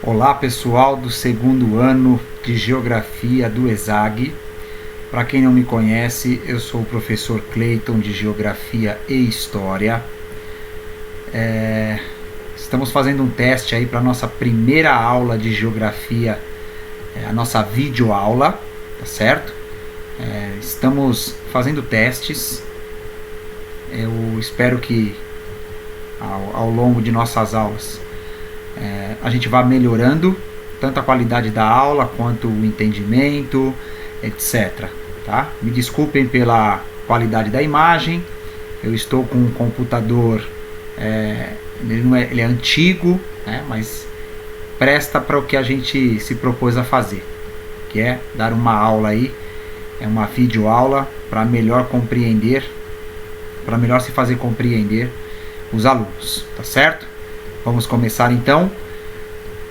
Olá pessoal do segundo ano de Geografia do ESAG. Para quem não me conhece, eu sou o professor Cleiton de Geografia e História. Estamos fazendo um teste aí para a nossa primeira aula de Geografia, a nossa videoaula, tá certo? Estamos fazendo testes. Eu espero que ao longo de nossas aulas a gente vai melhorando tanto a qualidade da aula quanto o entendimento, etc. Tá? Me desculpem pela qualidade da imagem. Eu estou com um computador, ele é antigo, né, mas presta para o que a gente se propôs a fazer, que é dar uma aula aí, uma videoaula para melhor compreender, para melhor se fazer compreender os alunos, tá certo? Vamos começar então.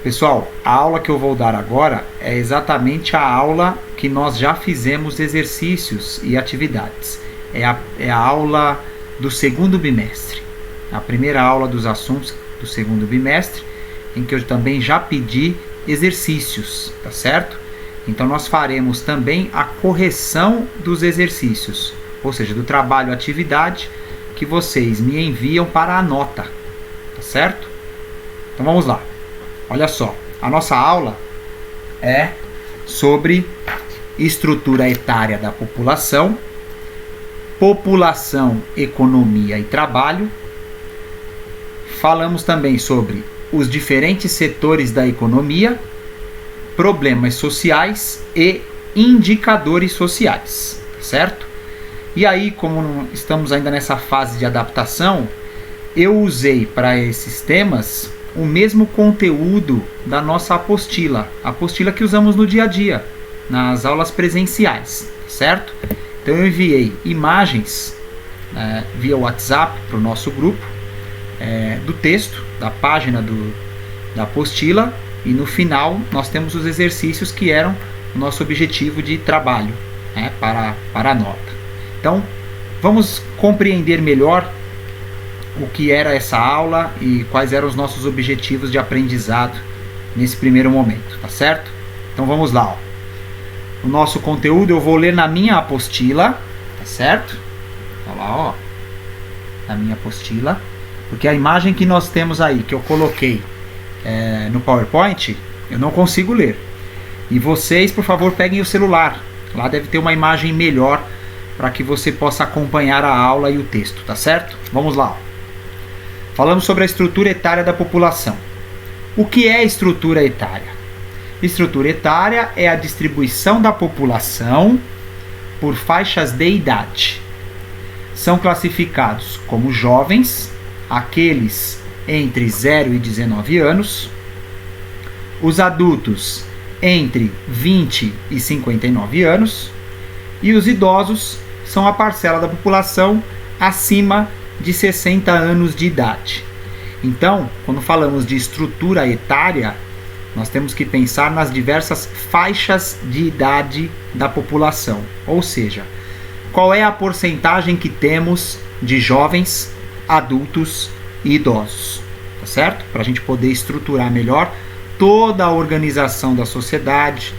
Pessoal, a aula que eu vou dar agora é exatamente a aula que nós já fizemos exercícios e atividades. É a aula do segundo bimestre, a primeira aula dos assuntos do segundo bimestre, em que eu também já pedi exercícios, tá certo? Então nós faremos também a correção dos exercícios, ou seja, do trabalho atividade que vocês me enviam para a nota, tá certo? Então vamos lá. Olha só, a nossa aula é sobre estrutura etária da população, população, economia e trabalho. Falamos também sobre os diferentes setores da economia, problemas sociais e indicadores sociais, certo? E aí, como estamos ainda nessa fase de adaptação, eu usei para esses temas o mesmo conteúdo da nossa apostila, a apostila que usamos no dia a dia, nas aulas presenciais, certo? Então eu enviei imagens via WhatsApp para o nosso grupo, do texto, da página da apostila, e no final nós temos os exercícios que eram o nosso objetivo de trabalho, para a nota. Então vamos compreender melhor o que era essa aula e quais eram os nossos objetivos de aprendizado nesse primeiro momento, tá certo? Então vamos lá, ó. O nosso conteúdo eu vou ler na minha apostila, tá certo? Olha lá, ó, na minha apostila, porque a imagem que nós temos aí, que eu coloquei no PowerPoint, eu não consigo ler. E vocês, por favor, peguem o celular, lá deve ter uma imagem melhor para que você possa acompanhar a aula e o texto, tá certo? Vamos lá, ó. Falamos sobre a estrutura etária da população. O que é estrutura etária? Estrutura etária é a distribuição da população por faixas de idade. São classificados como jovens, aqueles entre 0 e 19 anos, os adultos entre 20 e 59 anos, e os idosos são a parcela da população acima de 60 anos de idade. Então, quando falamos de estrutura etária, nós temos que pensar nas diversas faixas de idade da população. Ou seja, qual é a porcentagem que temos de jovens, adultos e idosos, tá certo? Para a gente poder estruturar melhor toda a organização da sociedade,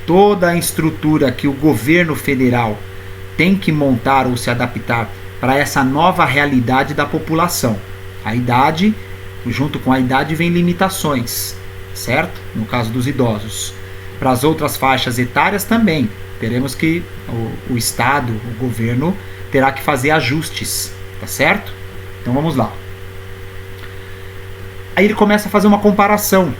toda a estrutura que o governo federal tem que montar ou se adaptar para essa nova realidade da população. A idade, junto com a idade, vem limitações, certo? No caso dos idosos. Para as outras faixas etárias também, teremos que o Estado, o governo, terá que fazer ajustes, tá certo? Então vamos lá. Aí ele começa a fazer uma comparação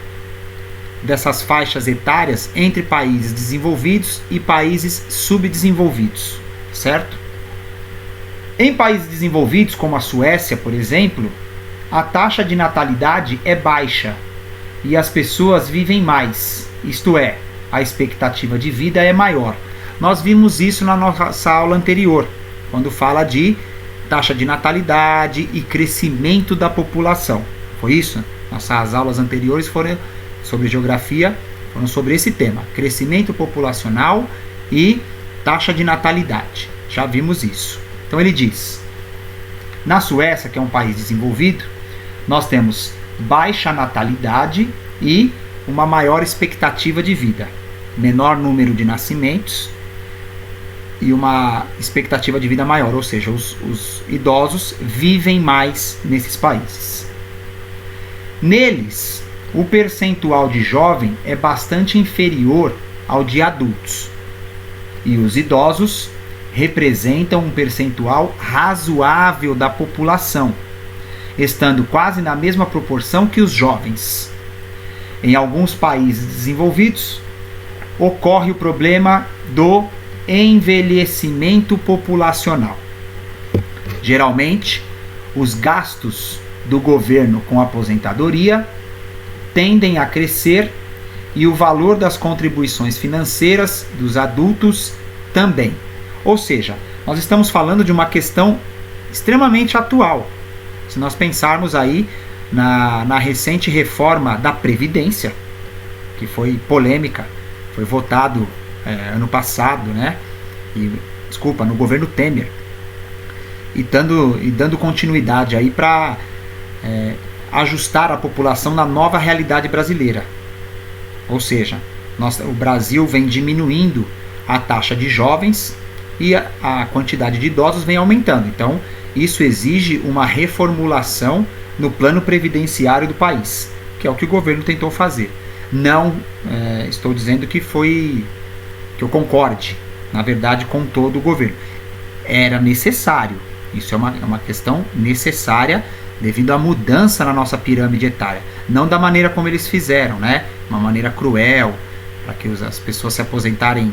dessas faixas etárias entre países desenvolvidos e países subdesenvolvidos, certo? Em países desenvolvidos, como a Suécia, por exemplo, a taxa de natalidade é baixa e as pessoas vivem mais, isto é, a expectativa de vida é maior. Nós vimos isso na nossa aula anterior, quando fala de taxa de natalidade e crescimento da população. Foi isso? Nossas aulas anteriores foram sobre geografia, foram sobre esse tema, crescimento populacional e taxa de natalidade. Já vimos isso. Então ele diz, na Suécia, que é um país desenvolvido, nós temos baixa natalidade e uma maior expectativa de vida, menor número de nascimentos e uma expectativa de vida maior, ou seja, os idosos vivem mais nesses países. Neles, o percentual de jovem é bastante inferior ao de adultos, e os idosos representam um percentual razoável da população, estando quase na mesma proporção que os jovens. Em alguns países desenvolvidos, ocorre o problema do envelhecimento populacional. Geralmente, os gastos do governo com aposentadoria tendem a crescer e o valor das contribuições financeiras dos adultos também. Ou seja, nós estamos falando de uma questão extremamente atual. Se nós pensarmos aí na recente reforma da Previdência, que foi polêmica, foi votado ano passado, né? No governo Temer, e dando continuidade aí para ajustar a população na nova realidade brasileira. Ou seja, o Brasil vem diminuindo a taxa de jovens e a quantidade de idosos vem aumentando. Então, isso exige uma reformulação no plano previdenciário do país, que é o que o governo tentou fazer. Não estou dizendo que eu concorde, na verdade, com todo o governo. Era necessário, isso é uma questão necessária devido à mudança na nossa pirâmide etária. Não da maneira como eles fizeram, né? Uma maneira cruel, para que as pessoas se aposentarem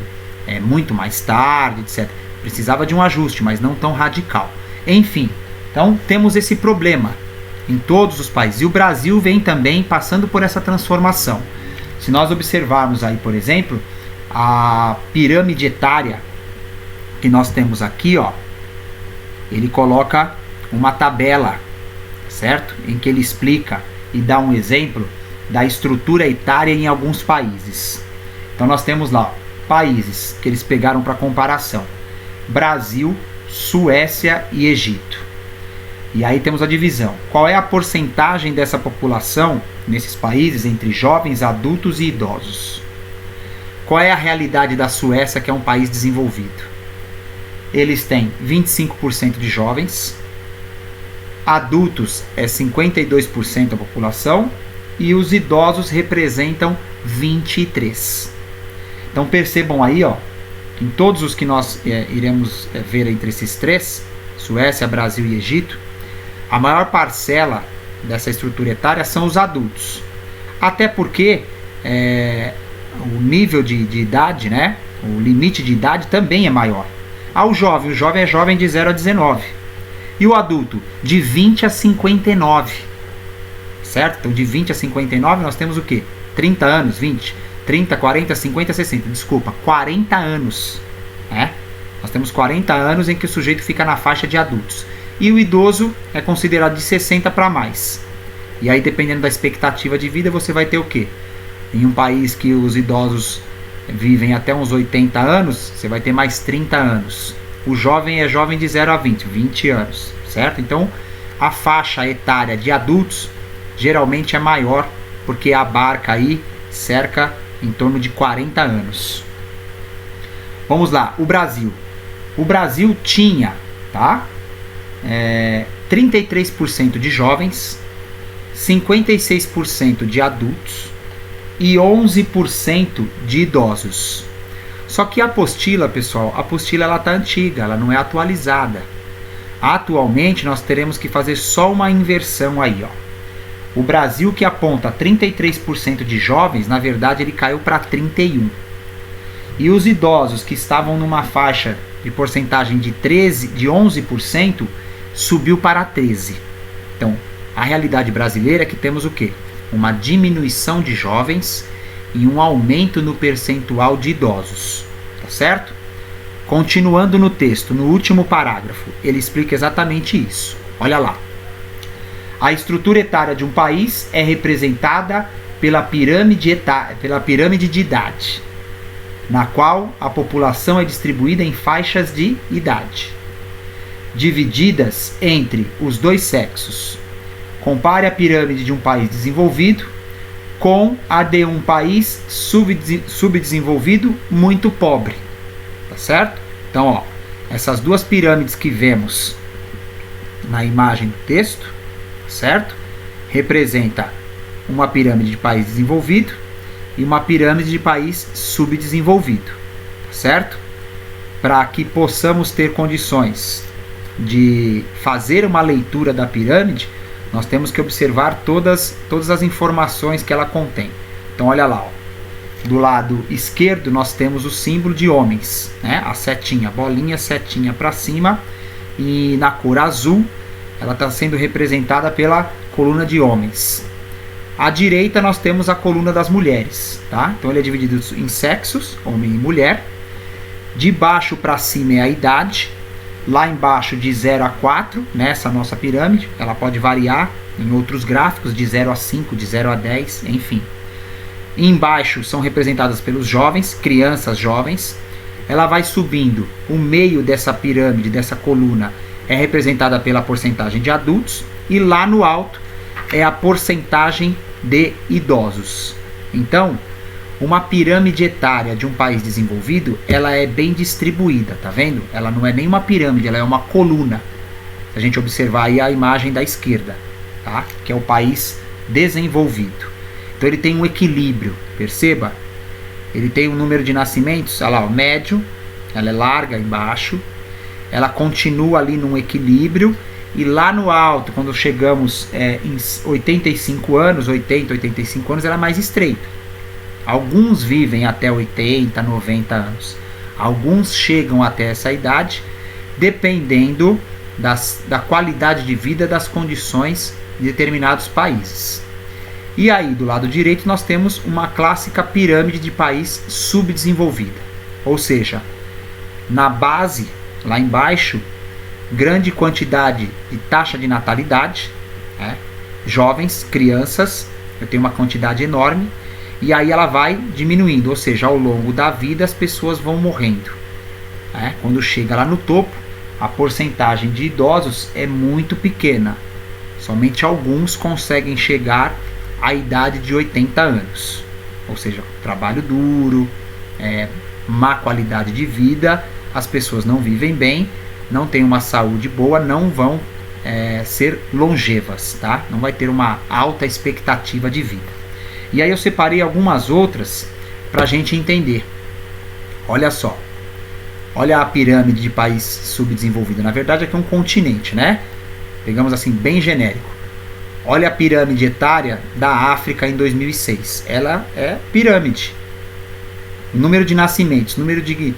muito mais tarde, etc. Precisava de um ajuste, mas não tão radical. Enfim, então temos esse problema em todos os países. E o Brasil vem também passando por essa transformação. Se nós observarmos aí, por exemplo, a pirâmide etária que nós temos aqui, ó, ele coloca uma tabela, certo? Em que ele explica e dá um exemplo da estrutura etária em alguns países. Então nós temos lá países que eles pegaram para comparação: Brasil, Suécia e Egito. E aí temos a divisão. Qual é a porcentagem dessa população nesses países entre jovens, adultos e idosos? Qual é a realidade da Suécia, que é um país desenvolvido? Eles têm 25% de jovens, adultos é 52% da população e os idosos representam 23%. Então percebam aí, ó, em todos os que nós iremos ver entre esses três, Suécia, Brasil e Egito, a maior parcela dessa estrutura etária são os adultos. Até porque o nível de idade, né, o limite de idade também é maior. O jovem é jovem de 0 a 19. E o adulto, de 20 a 59. Certo? Então de 20 a 59 nós temos o quê? 30 anos, 20, 30, 40, 50, 60. Desculpa, 40 anos. Nós temos 40 anos em que o sujeito fica na faixa de adultos. E o idoso é considerado de 60 para mais. E aí, dependendo da expectativa de vida, você vai ter o quê? Em um país que os idosos vivem até uns 80 anos, você vai ter mais 30 anos. O jovem é jovem de 0 a 20 anos, certo? Então, a faixa etária de adultos geralmente é maior, porque abarca aí cerca em torno de 40 anos. Vamos lá, o Brasil. O Brasil tinha, 33% de jovens, 56% de adultos e 11% de idosos. Só que a apostila, pessoal, ela está antiga, ela não é atualizada. Atualmente nós teremos que fazer só uma inversão aí, ó. O Brasil, que aponta 33% de jovens, na verdade ele caiu para 31%. E os idosos, que estavam numa faixa de porcentagem de 11%, subiu para 13%. Então, a realidade brasileira é que temos o quê? Uma diminuição de jovens e um aumento no percentual de idosos. Tá certo? Continuando no texto, no último parágrafo, ele explica exatamente isso. Olha lá. A estrutura etária de um país é representada pela pirâmide de idade, na qual a população é distribuída em faixas de idade, divididas entre os dois sexos. Compare a pirâmide de um país desenvolvido com a de um país subdesenvolvido muito pobre, tá certo? Então, ó, essas duas pirâmides que vemos na imagem do texto, certo? Representa uma pirâmide de país desenvolvido e uma pirâmide de país subdesenvolvido, certo? Para que possamos ter condições de fazer uma leitura da pirâmide, nós temos que observar todas as informações que ela contém. Então olha lá, ó. Do lado esquerdo nós temos o símbolo de homens, né? A setinha, bolinha, setinha para cima, e na cor azul ela está sendo representada pela coluna de homens. À direita nós temos a coluna das mulheres, tá? Então ele é dividido em sexos, homem e mulher. De baixo para cima é a idade. Lá embaixo de 0 a 4, nessa nossa pirâmide, ela pode variar em outros gráficos, de 0 a 5, de 0 a 10, enfim. Embaixo são representadas pelos jovens, crianças jovens. Ela vai subindo, o meio dessa pirâmide, dessa coluna, é representada pela porcentagem de adultos, e lá no alto é a porcentagem de idosos. Então, uma pirâmide etária de um país desenvolvido, ela é bem distribuída, tá vendo? Ela não é nem uma pirâmide, ela é uma coluna. Se a gente observar aí a imagem da esquerda, tá? Que é o país desenvolvido. Então ele tem um equilíbrio, perceba? Ele tem um número de nascimentos, olha lá, o médio, ela é larga embaixo, ela continua ali num equilíbrio, e lá no alto, quando chegamos em 85 anos, 80, 85 anos, ela é mais estreita. Alguns vivem até 80, 90 anos. Alguns chegam até essa idade, dependendo da qualidade de vida, das condições de determinados países. E aí, do lado direito, nós temos uma clássica pirâmide de país subdesenvolvida. Ou seja, na base, lá embaixo, grande quantidade de taxa de natalidade, né? Jovens, crianças, eu tenho uma quantidade enorme. E aí ela vai diminuindo, ou seja, ao longo da vida as pessoas vão morrendo, né? Quando chega lá no topo, a porcentagem de idosos é muito pequena. Somente alguns conseguem chegar à idade de 80 anos. Ou seja, trabalho duro, má qualidade de vida, as pessoas não vivem bem, não têm uma saúde boa, não vão ser longevas, tá? Não vai ter uma alta expectativa de vida. E aí eu separei algumas outras para a gente entender. Olha só. Olha a pirâmide de país subdesenvolvido. Na verdade aqui é um continente, né? Pegamos assim bem genérico. Olha a pirâmide etária da África em 2006. Ela é pirâmide. O número de nascimentos, número de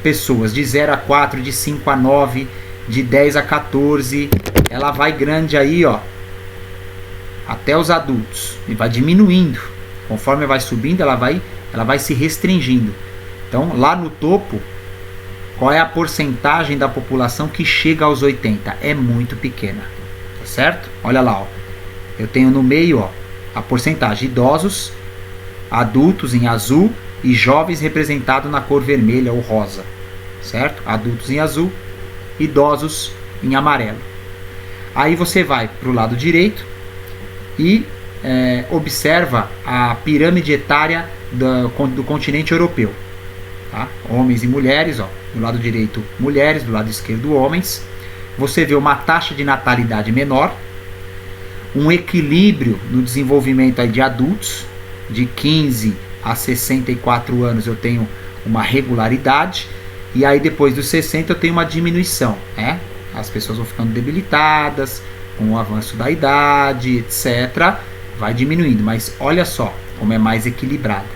pessoas de 0 a 4, de 5 a 9, de 10 a 14. Ela vai grande aí, ó, até os adultos, e vai diminuindo. Conforme vai subindo, ela vai se restringindo. Então, lá no topo, qual é a porcentagem da população que chega aos 80? É muito pequena, tá certo? Olha lá, ó. Eu tenho no meio, ó, a porcentagem de idosos, adultos em azul e jovens representado na cor vermelha ou rosa, certo? Adultos em azul, idosos em amarelo. Aí você vai para o lado direito e observa a pirâmide etária do continente europeu, tá? Homens e mulheres, ó, do lado direito mulheres, do lado esquerdo homens. Você vê uma taxa de natalidade menor, um equilíbrio no desenvolvimento aí de adultos, de 15 a 64 anos eu tenho uma regularidade, e aí depois dos 60 eu tenho uma diminuição, né? As pessoas vão ficando debilitadas com o avanço da idade, etc. Vai diminuindo, mas olha só como é mais equilibrada.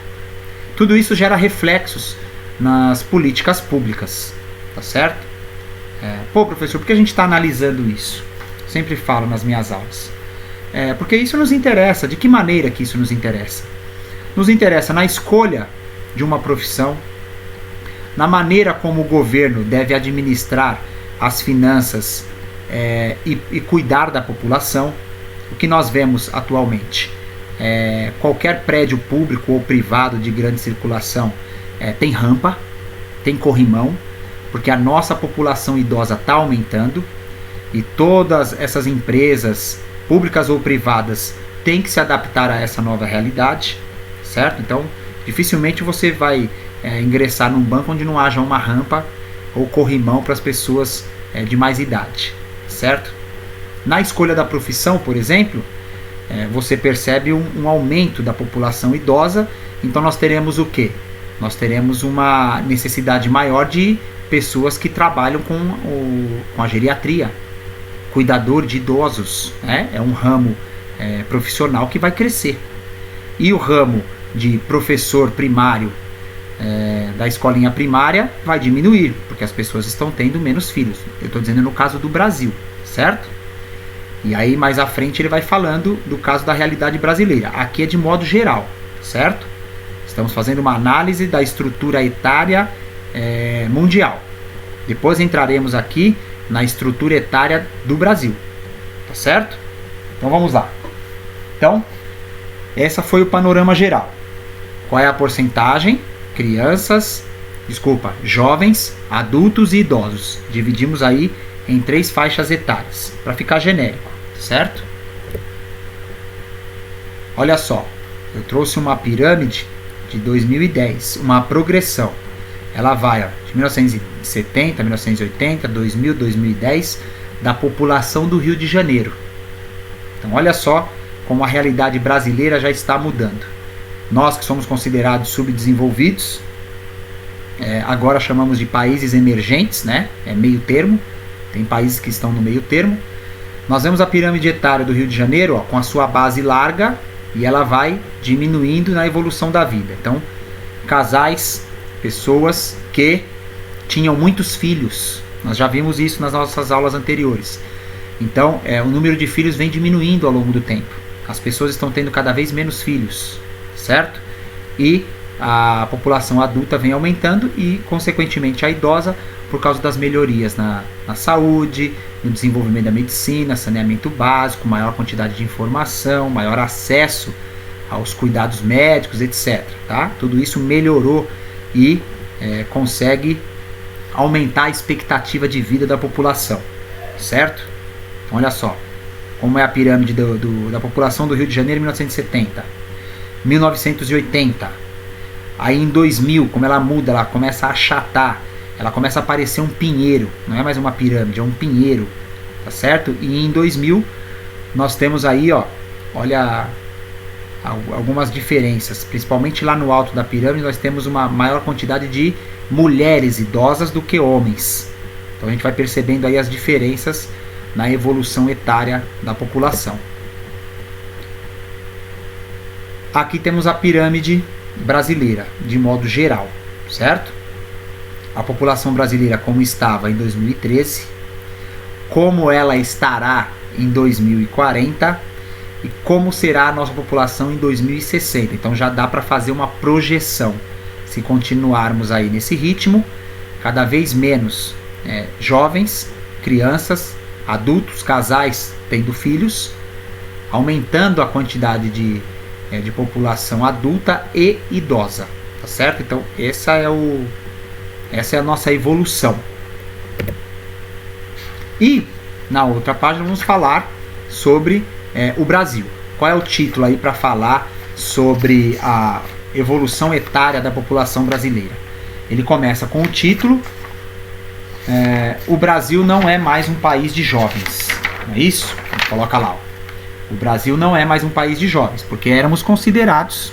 Tudo isso gera reflexos nas políticas públicas, tá certo? Pô, professor, por que a gente está analisando isso? Sempre falo nas minhas aulas. Porque isso nos interessa. De que maneira que isso nos interessa? Nos interessa na escolha de uma profissão, na maneira como o governo deve administrar as finanças e cuidar da população. O que nós vemos atualmente, qualquer prédio público ou privado de grande circulação tem rampa, tem corrimão, porque a nossa população idosa está aumentando, e todas essas empresas públicas ou privadas tem que se adaptar a essa nova realidade, certo? Então, dificilmente você vai ingressar num banco onde não haja uma rampa ou corrimão para as pessoas de mais idade, certo? Na escolha da profissão, por exemplo, você percebe um aumento da população idosa, então nós teremos o quê? Nós teremos uma necessidade maior de pessoas que trabalham com a geriatria, cuidador de idosos, né? É um ramo profissional que vai crescer. E o ramo de professor primário da escolinha primária vai diminuir, porque as pessoas estão tendo menos filhos. Eu estou dizendo no caso do Brasil, certo? E aí mais à frente ele vai falando do caso da realidade brasileira. Aqui é de modo geral, certo? Estamos fazendo uma análise da estrutura etária mundial. Depois entraremos aqui na estrutura etária do Brasil, tá certo? Então vamos lá. Então, essa foi o panorama geral. Qual é a porcentagem? Jovens, adultos e idosos. Dividimos aí em 3 faixas etárias, para ficar genérico, certo? Olha só, eu trouxe uma pirâmide de 2010, uma progressão. Ela vai de 1970, 1980, 2000, 2010, da população do Rio de Janeiro. Então olha só como a realidade brasileira já está mudando. Nós que somos considerados subdesenvolvidos, agora chamamos de países emergentes, né? É meio termo, tem países que estão no meio termo. Nós vemos a pirâmide etária do Rio de Janeiro, com a sua base larga, e ela vai diminuindo na evolução da vida. Então, casais, pessoas que tinham muitos filhos, nós já vimos isso nas nossas aulas anteriores. Então, o número de filhos vem diminuindo ao longo do tempo. As pessoas estão tendo cada vez menos filhos, certo? E a população adulta vem aumentando e, consequentemente, a idosa, por causa das melhorias na saúde, no desenvolvimento da medicina, saneamento básico, maior quantidade de informação, maior acesso aos cuidados médicos, etc. Tá? Tudo isso melhorou e consegue aumentar a expectativa de vida da população, certo? Então, olha só, como é a pirâmide da população do Rio de Janeiro em 1970, 1980, aí em 2000, como ela muda, ela começa a achatar, ela começa a parecer um pinheiro, não é mais uma pirâmide, é um pinheiro, tá certo? E em 2000 nós temos aí, olha, algumas diferenças, principalmente lá no alto da pirâmide nós temos uma maior quantidade de mulheres idosas do que homens. Então a gente vai percebendo aí as diferenças na evolução etária da população. Aqui temos a pirâmide brasileira, de modo geral, certo? A população brasileira como estava em 2013, como ela estará em 2040 e como será a nossa população em 2060. Então já dá para fazer uma projeção. Se continuarmos aí nesse ritmo, cada vez menos jovens, crianças, adultos, casais tendo filhos, aumentando a quantidade de população adulta e idosa, tá certo? Então essa é a nossa evolução. E na outra página vamos falar sobre o Brasil. Qual é o título aí para falar sobre a evolução etária da população brasileira? Ele começa com o título: o Brasil não é mais um país de jovens. Não é isso? Coloca lá. O Brasil não é mais um país de jovens, porque éramos considerados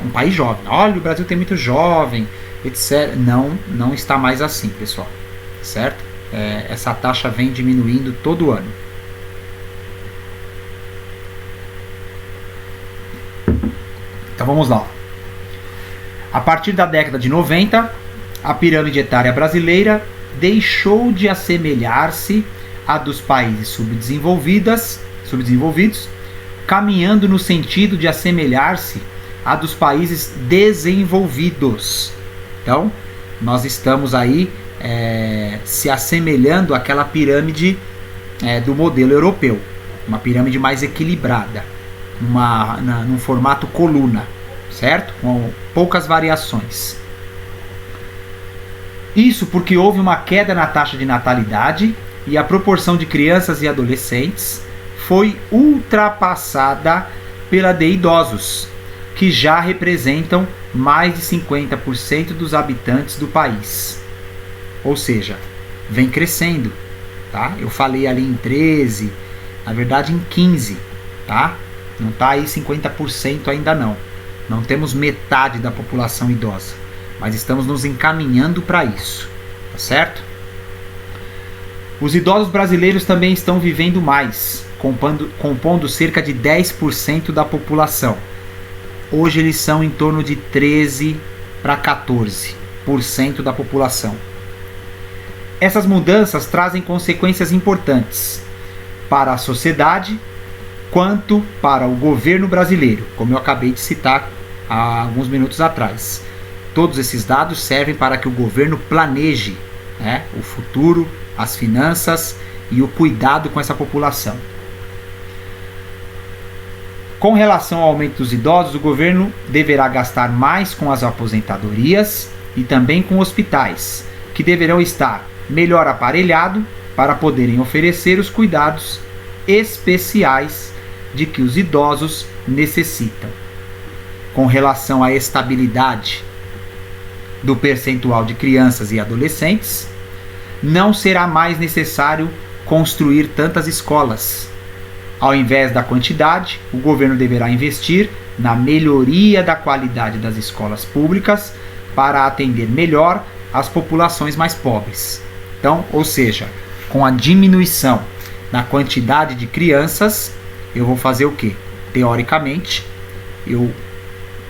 um país jovem. Olha, o Brasil tem muito jovem, etc. Não está mais assim, pessoal, certo? Essa taxa vem diminuindo todo ano. Então vamos lá. A partir da década de 90, a pirâmide etária brasileira deixou de assemelhar-se à dos países subdesenvolvidos, caminhando no sentido de assemelhar-se à dos países desenvolvidos. Então, nós estamos aí se assemelhando àquela pirâmide do modelo europeu, uma pirâmide mais equilibrada, num formato coluna, certo? Com poucas variações. Isso porque houve uma queda na taxa de natalidade e a proporção de crianças e adolescentes foi ultrapassada pela de idosos, que já representam mais de 50% dos habitantes do país. Ou seja, vem crescendo, tá? Eu falei ali em 13, na verdade em 15, tá? Não está aí 50% ainda não. Não temos metade da população idosa, mas estamos nos encaminhando para isso, tá certo? Os idosos brasileiros também estão vivendo mais, compondo cerca de 10% da população. Hoje eles são em torno de 13 para 14% da população. Essas mudanças trazem consequências importantes para a sociedade quanto para o governo brasileiro, como eu acabei de citar há alguns minutos atrás. Todos esses dados servem para que o governo planeje, né, o futuro, as finanças e o cuidado com essa população. Com relação ao aumento dos idosos, o governo deverá gastar mais com as aposentadorias e também com hospitais, que deverão estar melhor aparelhados para poderem oferecer os cuidados especiais de que os idosos necessitam. Com relação à estabilidade do percentual de crianças e adolescentes, não será mais necessário construir tantas escolas. Ao invés da quantidade, o governo deverá investir na melhoria da qualidade das escolas públicas para atender melhor as populações mais pobres. Então, ou seja, com a diminuição na quantidade de crianças, eu vou fazer o quê? Teoricamente, eu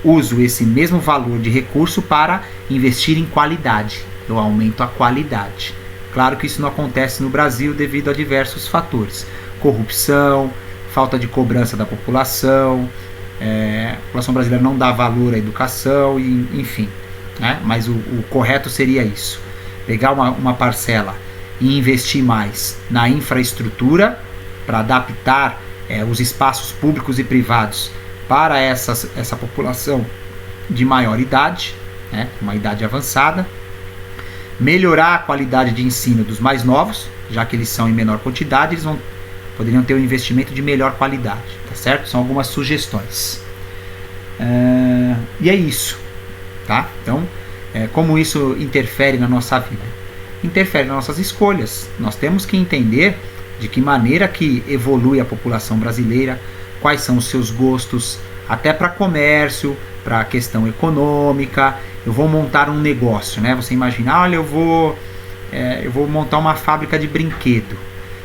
uso esse mesmo valor de recurso para investir em qualidade. Eu aumento a qualidade. Claro que isso não acontece no Brasil devido a diversos fatores. Corrupção, falta de cobrança da população, a população brasileira não dá valor à educação, enfim. Né? Mas o correto seria isso. Pegar uma parcela e investir mais na infraestrutura para adaptar os espaços públicos e privados para essa população de maior idade, né? Uma idade avançada. Melhorar a qualidade de ensino dos mais novos, já que eles são em menor quantidade, eles poderiam ter um investimento de melhor qualidade, tá certo? São algumas sugestões. E é isso, tá? Então, como isso interfere na nossa vida? Interfere nas nossas escolhas. Nós temos que entender de que maneira que evolui a população brasileira, quais são os seus gostos, até para comércio, para a questão econômica. Eu vou montar um negócio, né? Você imagina, olha, eu vou montar uma fábrica de brinquedo.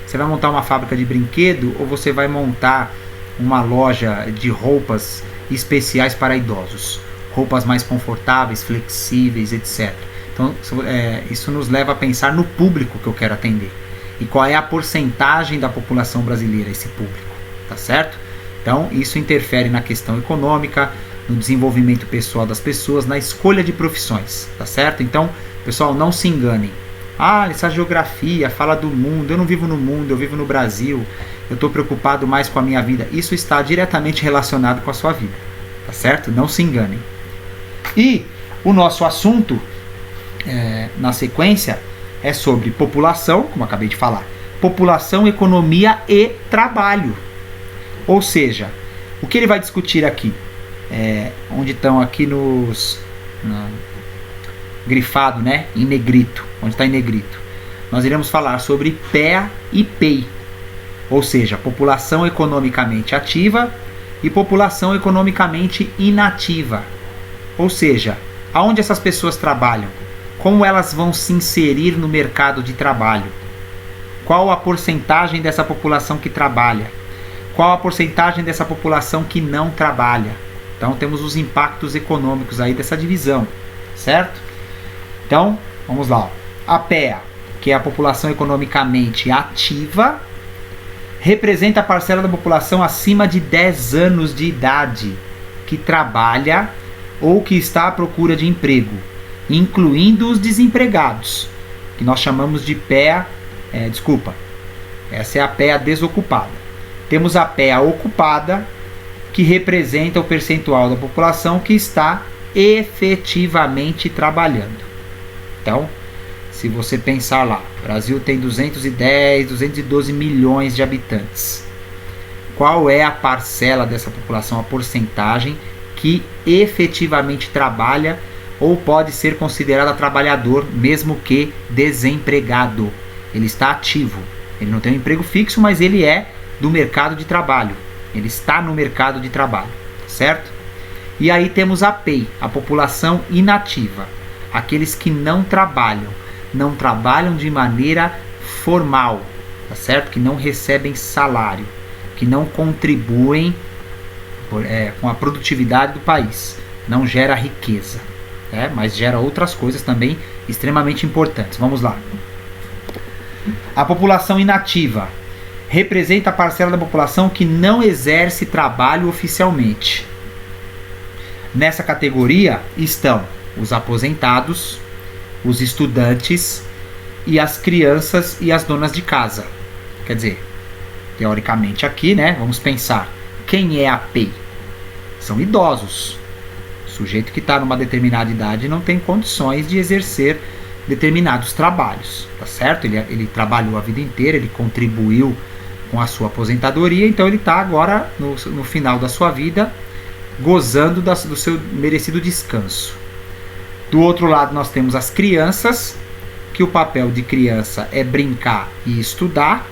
Você vai montar uma fábrica de brinquedo ou você vai montar uma loja de roupas especiais para idosos? Roupas mais confortáveis, flexíveis, etc. Então, isso nos leva a pensar no público que eu quero atender. E qual é a porcentagem da população brasileira, esse público, tá certo? Então, isso interfere na questão econômica, no desenvolvimento pessoal das pessoas, na escolha de profissões, tá certo? Então, pessoal, não se enganem. Essa geografia fala do mundo, eu não vivo no mundo, eu vivo no Brasil, eu estou preocupado mais com a minha vida. Isso está diretamente relacionado com a sua vida, tá certo? Não se enganem. E o nosso assunto, na sequência, é sobre população, como acabei de falar, população, economia e trabalho. Ou seja, o que ele vai discutir aqui? Onde estão aqui grifado, né? Em negrito. Onde está em negrito? Nós iremos falar sobre PEA e PEI. Ou seja, população economicamente ativa e população economicamente inativa. Ou seja, aonde essas pessoas trabalham? Como elas vão se inserir no mercado de trabalho? Qual a porcentagem dessa população que trabalha? Qual a porcentagem dessa população que não trabalha? Então temos os impactos econômicos aí dessa divisão, certo? Então, vamos lá. A PEA, que é a população economicamente ativa, representa a parcela da população acima de 10 anos de idade que trabalha ou que está à procura de emprego, incluindo os desempregados, que nós chamamos de PEA, essa é a PEA desocupada. Temos a PEA ocupada, que representa o percentual da população que está efetivamente trabalhando. Então, se você pensar lá, o Brasil tem 210, 212 milhões de habitantes. qual é a parcela dessa população, a porcentagem que efetivamente trabalha ou pode ser considerado trabalhador, mesmo que desempregado. Ele está ativo, ele não tem um emprego fixo, mas ele é do mercado de trabalho, ele está no mercado de trabalho, certo? E aí temos a PEI, a população inativa, aqueles que não trabalham de maneira formal, tá certo? Que não recebem salário, que não contribuem com a produtividade do país, não gera riqueza, mas gera outras coisas também extremamente importantes. Vamos lá. A população inativa representa a parcela da população que não exerce trabalho oficialmente. Nessa categoria estão os aposentados, os estudantes e as crianças e as donas de casa. Quer dizer, teoricamente aqui, vamos pensar, quem é a PEI? São idosos. O sujeito que está numa determinada idade não tem condições de exercer determinados trabalhos, tá certo? Ele trabalhou a vida inteira, ele contribuiu com a sua aposentadoria, então ele está agora, no final da sua vida, gozando do seu merecido descanso. Do outro lado nós temos as crianças, que o papel de criança é brincar e estudar.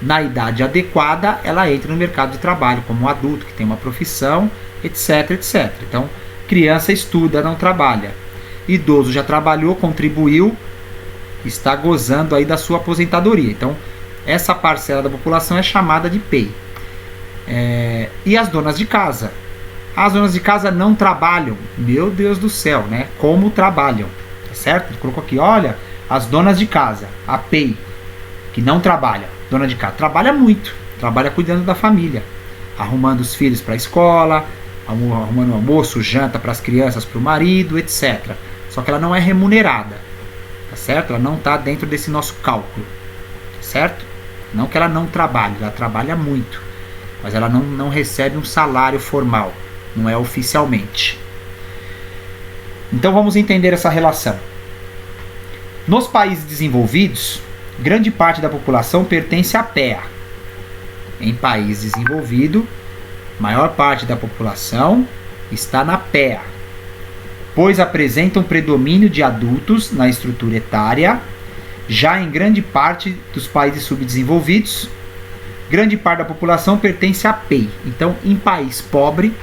Na idade adequada, ela entra no mercado de trabalho como um adulto que tem uma profissão, etc, etc. Então, criança estuda, não trabalha. Idoso já trabalhou, contribuiu, está gozando aí da sua aposentadoria. Então, essa parcela da população é chamada de PEI. E as donas de casa? As donas de casa não trabalham. Meu Deus do céu, Como trabalham? Tá certo? Ele colocou aqui, olha, as donas de casa, a PEI, que não trabalha. Dona de casa trabalha muito, trabalha cuidando da família, arrumando os filhos para a escola, arrumando almoço, janta para as crianças, para o marido, etc. Só que ela não é remunerada, tá certo? Ela não está dentro desse nosso cálculo, tá certo? Não que ela não trabalhe, ela trabalha muito, mas ela não recebe um salário formal, não é oficialmente. Então vamos entender essa relação. Nos países desenvolvidos, grande parte da população pertence à PEA. Em país desenvolvido, maior parte da população está na PEA, pois apresentam predomínio de adultos na estrutura etária. Já em grande parte dos países subdesenvolvidos, grande parte da população pertence à PEI. Então, em país pobre,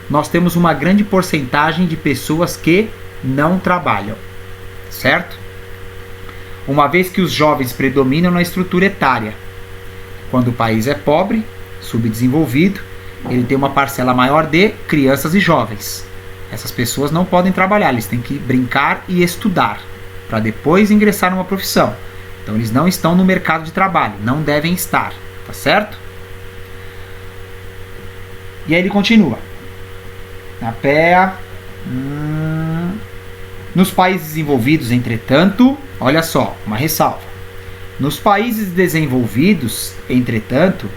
nós temos uma grande porcentagem de pessoas que não trabalham, certo? Uma vez que os jovens predominam na estrutura etária. Quando o país é pobre, subdesenvolvido, ele tem uma parcela maior de crianças e jovens. Essas pessoas não podem trabalhar, eles têm que brincar e estudar, para depois ingressar numa profissão. Então eles não estão no mercado de trabalho, não devem estar, tá certo? E aí ele continua. Na PEA... Nos países desenvolvidos, entretanto, olha só, uma ressalva. Nos países desenvolvidos, entretanto,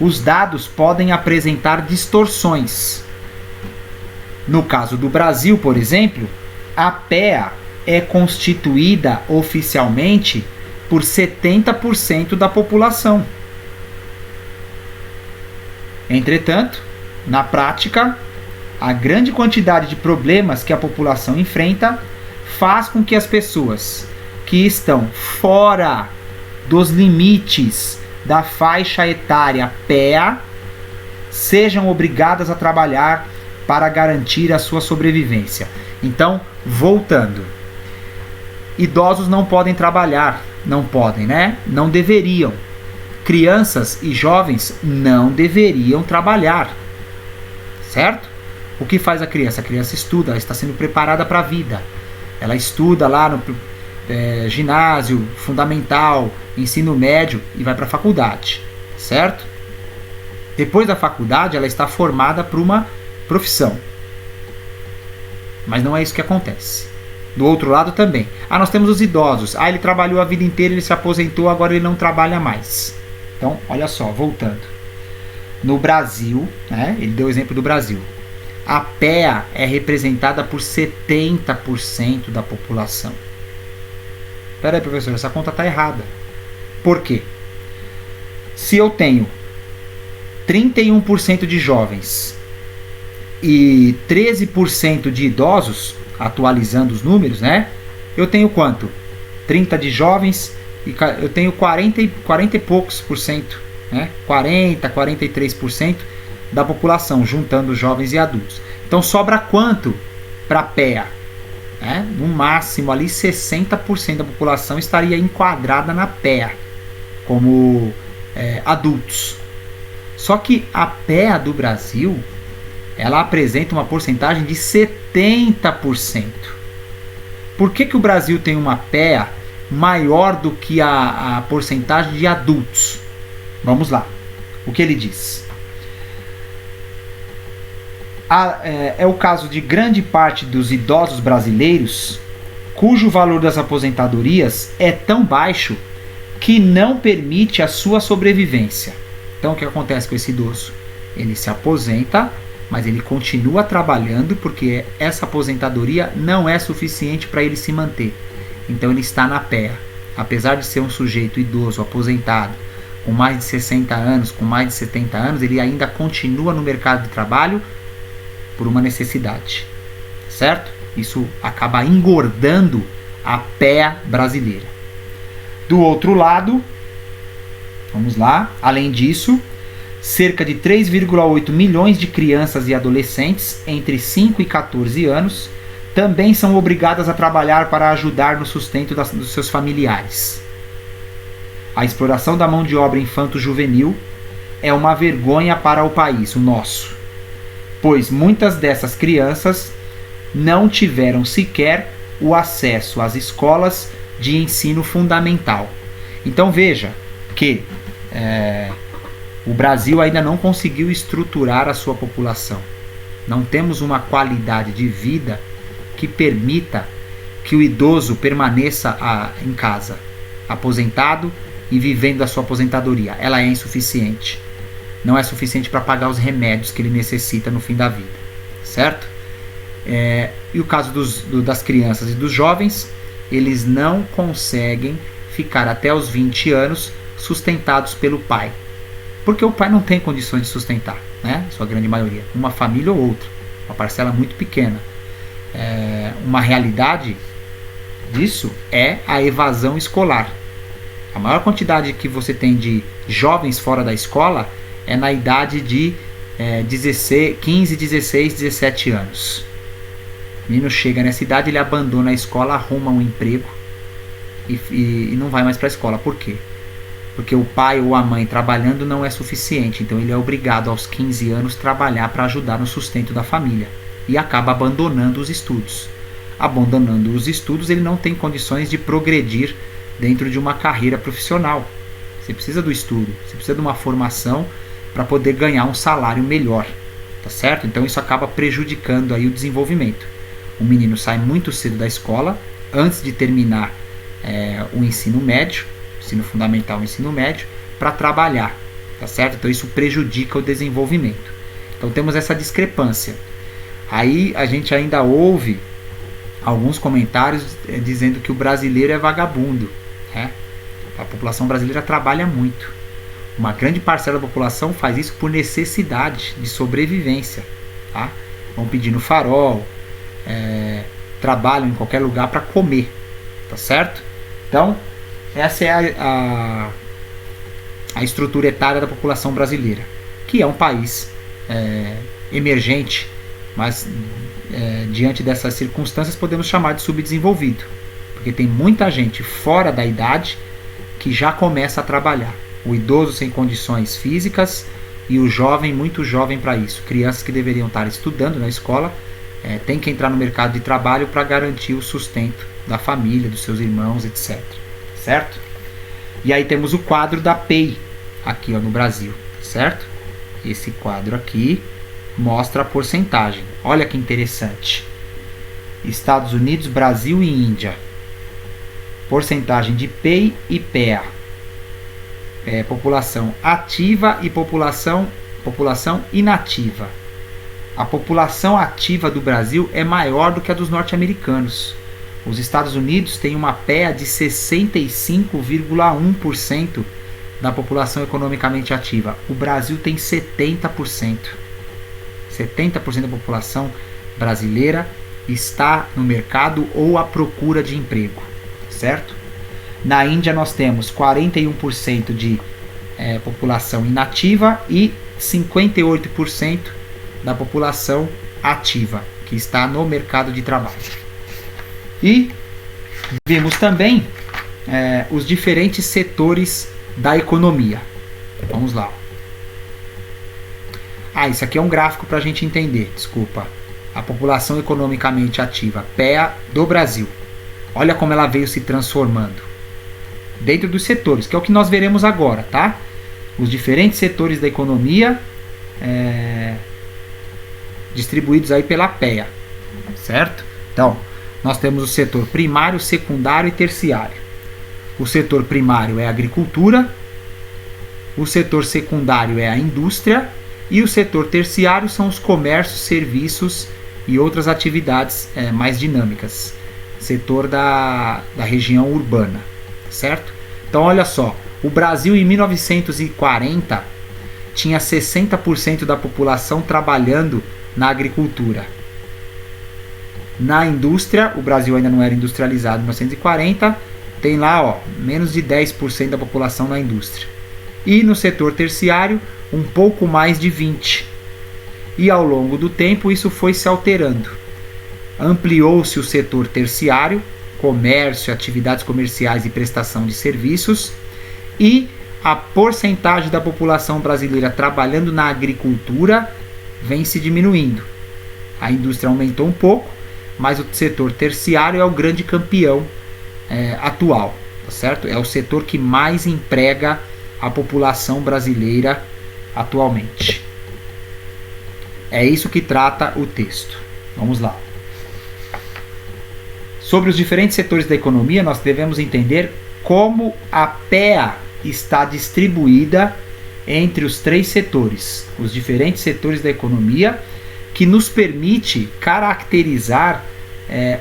os dados podem apresentar distorções. No caso do Brasil, por exemplo, a PEA é constituída oficialmente por 70% da população. Entretanto, na prática, a grande quantidade de problemas que a população enfrenta faz com que as pessoas que estão fora dos limites da faixa etária PEA sejam obrigadas a trabalhar para garantir a sua sobrevivência. Então, voltando. Idosos não podem trabalhar, não podem, Não deveriam. Crianças e jovens não deveriam trabalhar, certo? O que faz a criança? A criança estuda, ela está sendo preparada para a vida. Ela estuda lá no ginásio, fundamental, ensino médio e vai para a faculdade, certo? Depois da faculdade, ela está formada para uma profissão. Mas não é isso que acontece. Do outro lado também. Nós temos os idosos. Ele trabalhou a vida inteira, ele se aposentou, agora ele não trabalha mais. Então, olha só, voltando. No Brasil, ele deu o exemplo do Brasil. A PEA é representada por 70% da população. Espera aí, professor, essa conta está errada. Por quê? Se eu tenho 31% de jovens e 13% de idosos, atualizando os números, né? Eu tenho quanto? 30 de jovens e eu tenho 40 e poucos por cento, né? 43% da população, juntando jovens e adultos. Então sobra quanto para a PEA? No máximo ali 60% da população estaria enquadrada na PEA como adultos. Só que a PEA do Brasil, ela apresenta uma porcentagem de 70%. Por que o Brasil tem uma PEA maior do que a porcentagem de adultos? Vamos lá. O que ele diz? É o caso de grande parte dos idosos brasileiros cujo valor das aposentadorias é tão baixo que não permite a sua sobrevivência. Então o que acontece com esse idoso? Ele se aposenta, mas ele continua trabalhando porque essa aposentadoria não é suficiente para ele se manter. Então ele está na PEA. Apesar de ser um sujeito idoso, aposentado, com mais de 60 anos, com mais de 70 anos, ele ainda continua no mercado de trabalho por uma necessidade, certo? Isso acaba engordando a PEA brasileira. Do outro lado, vamos lá, além disso, cerca de 3,8 milhões de crianças e adolescentes entre 5 e 14 anos também são obrigadas a trabalhar para ajudar no sustento dos seus familiares. A exploração da mão de obra infanto-juvenil é uma vergonha para o país, o nosso, pois muitas dessas crianças não tiveram sequer o acesso às escolas de ensino fundamental. Então veja que o Brasil ainda não conseguiu estruturar a sua população. Não temos uma qualidade de vida que permita que o idoso permaneça em casa, aposentado e vivendo a sua aposentadoria. Ela é insuficiente. Não é suficiente para pagar os remédios que ele necessita no fim da vida, certo? E o caso das crianças e dos jovens, eles não conseguem ficar até os 20 anos sustentados pelo pai, porque o pai não tem condições de sustentar, né? Sua grande maioria, uma família ou outra, uma parcela muito pequena. Uma realidade disso é a evasão escolar. A maior quantidade que você tem de jovens fora da escola é na idade de 15, 16, 17 anos. O menino chega nessa idade, ele abandona a escola, arruma um emprego e não vai mais para a escola. Por quê? Porque o pai ou a mãe trabalhando não é suficiente. Então ele é obrigado aos 15 anos trabalhar para ajudar no sustento da família. E acaba abandonando os estudos. Abandonando os estudos, ele não tem condições de progredir dentro de uma carreira profissional. Você precisa do estudo, você precisa de uma formação para poder ganhar um salário melhor, tá certo? Então isso acaba prejudicando aí o desenvolvimento. O menino sai muito cedo da escola, antes de terminar o ensino médio, ensino fundamental e ensino médio, para trabalhar, tá certo? Então isso prejudica o desenvolvimento. Então temos essa discrepância. Aí a gente ainda ouve alguns comentários dizendo que o brasileiro é vagabundo, né? A população brasileira trabalha muito. Uma grande parcela da população faz isso por necessidade de sobrevivência, tá? Vão pedindo farol, trabalham em qualquer lugar para comer, tá certo? Então essa é a estrutura etária da população brasileira, que é um país emergente, mas diante dessas circunstâncias podemos chamar de subdesenvolvido, porque tem muita gente fora da idade que já começa a trabalhar. O idoso sem condições físicas e o jovem, muito jovem para isso. Crianças que deveriam estar estudando na escola tem que entrar no mercado de trabalho para garantir o sustento da família, dos seus irmãos, etc. Certo? E aí temos o quadro da PEI aqui no Brasil, certo? Esse quadro aqui mostra a porcentagem. Olha que interessante. Estados Unidos, Brasil e Índia. Porcentagem de PEI e PEA. População ativa e população inativa. A população ativa do Brasil é maior do que a dos norte-americanos. Os Estados Unidos têm uma PEA de 65,1% da população economicamente ativa. O Brasil tem 70%. 70% da população brasileira está no mercado ou à procura de emprego, certo? Na Índia nós temos 41% de população inativa e 58% da população ativa, que está no mercado de trabalho. E vimos também os diferentes setores da economia. Vamos lá. Isso aqui é um gráfico para a gente entender, desculpa. A população economicamente ativa, PEA do Brasil. Olha como ela veio se transformando dentro dos setores, que é o que nós veremos agora, tá? Os diferentes setores da economia distribuídos aí pela PEA, certo? Então, nós temos o setor primário, secundário e terciário. O setor primário é a agricultura, o setor secundário é a indústria e o setor terciário são os comércios, serviços e outras atividades mais dinâmicas. Setor da região urbana, certo? Então, olha só, o Brasil em 1940 tinha 60% da população trabalhando na agricultura. Na indústria, o Brasil ainda não era industrializado em 1940, tem lá menos de 10% da população na indústria. E no setor terciário, um pouco mais de 20%. E ao longo do tempo isso foi se alterando. Ampliou-se o setor terciário, comércio, atividades comerciais e prestação de serviços, e a porcentagem da população brasileira trabalhando na agricultura vem se diminuindo. A indústria aumentou um pouco, mas o setor terciário é o grande campeão atual, tá certo? É o setor que mais emprega a população brasileira atualmente. É isso que trata o texto. Vamos lá. Sobre os diferentes setores da economia, nós devemos entender como a PEA está distribuída entre os três setores, os diferentes setores da economia, que nos permite caracterizar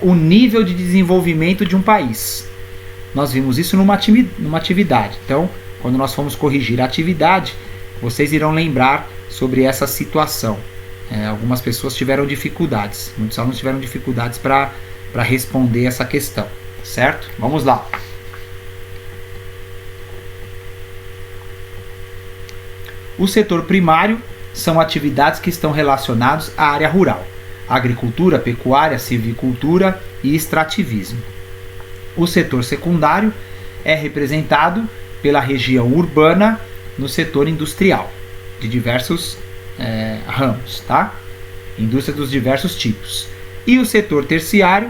o nível de desenvolvimento de um país. Nós vimos isso numa atividade. Então, quando nós formos corrigir a atividade, vocês irão lembrar sobre essa situação. Algumas pessoas tiveram dificuldades, muitos alunos tiveram dificuldades para responder essa questão, certo? Vamos lá. O setor primário são atividades que estão relacionadas à área rural: agricultura, pecuária, silvicultura e extrativismo. O setor secundário é representado pela região urbana no setor industrial, de diversos ramos, tá? Indústria dos diversos tipos. E o setor terciário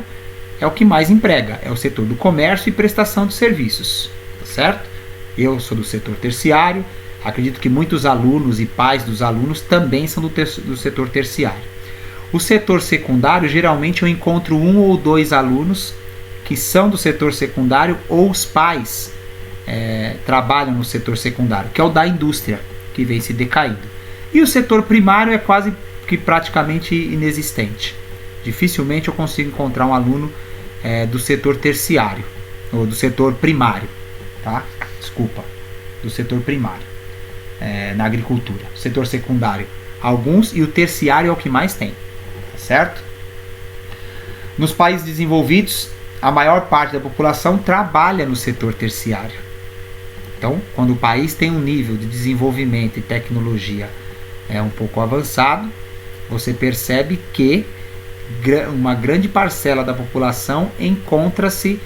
é o que mais emprega, é o setor do comércio e prestação de serviços, tá certo? Eu sou do setor terciário, acredito que muitos alunos e pais dos alunos também são do setor terciário. O setor secundário, geralmente eu encontro 1 ou 2 alunos que são do setor secundário, ou os pais trabalham no setor secundário, que é o da indústria, que vem se decaindo. E o setor primário é quase que praticamente inexistente. Dificilmente eu consigo encontrar um aluno do setor terciário, ou do setor primário, tá? Desculpa, do setor primário, na agricultura. Setor secundário, alguns, e o terciário é o que mais tem, tá certo? Nos países desenvolvidos, a maior parte da população trabalha no setor terciário. Então, quando o país tem um nível de desenvolvimento e tecnologia um pouco avançado, você percebe que uma grande parcela da população encontra-se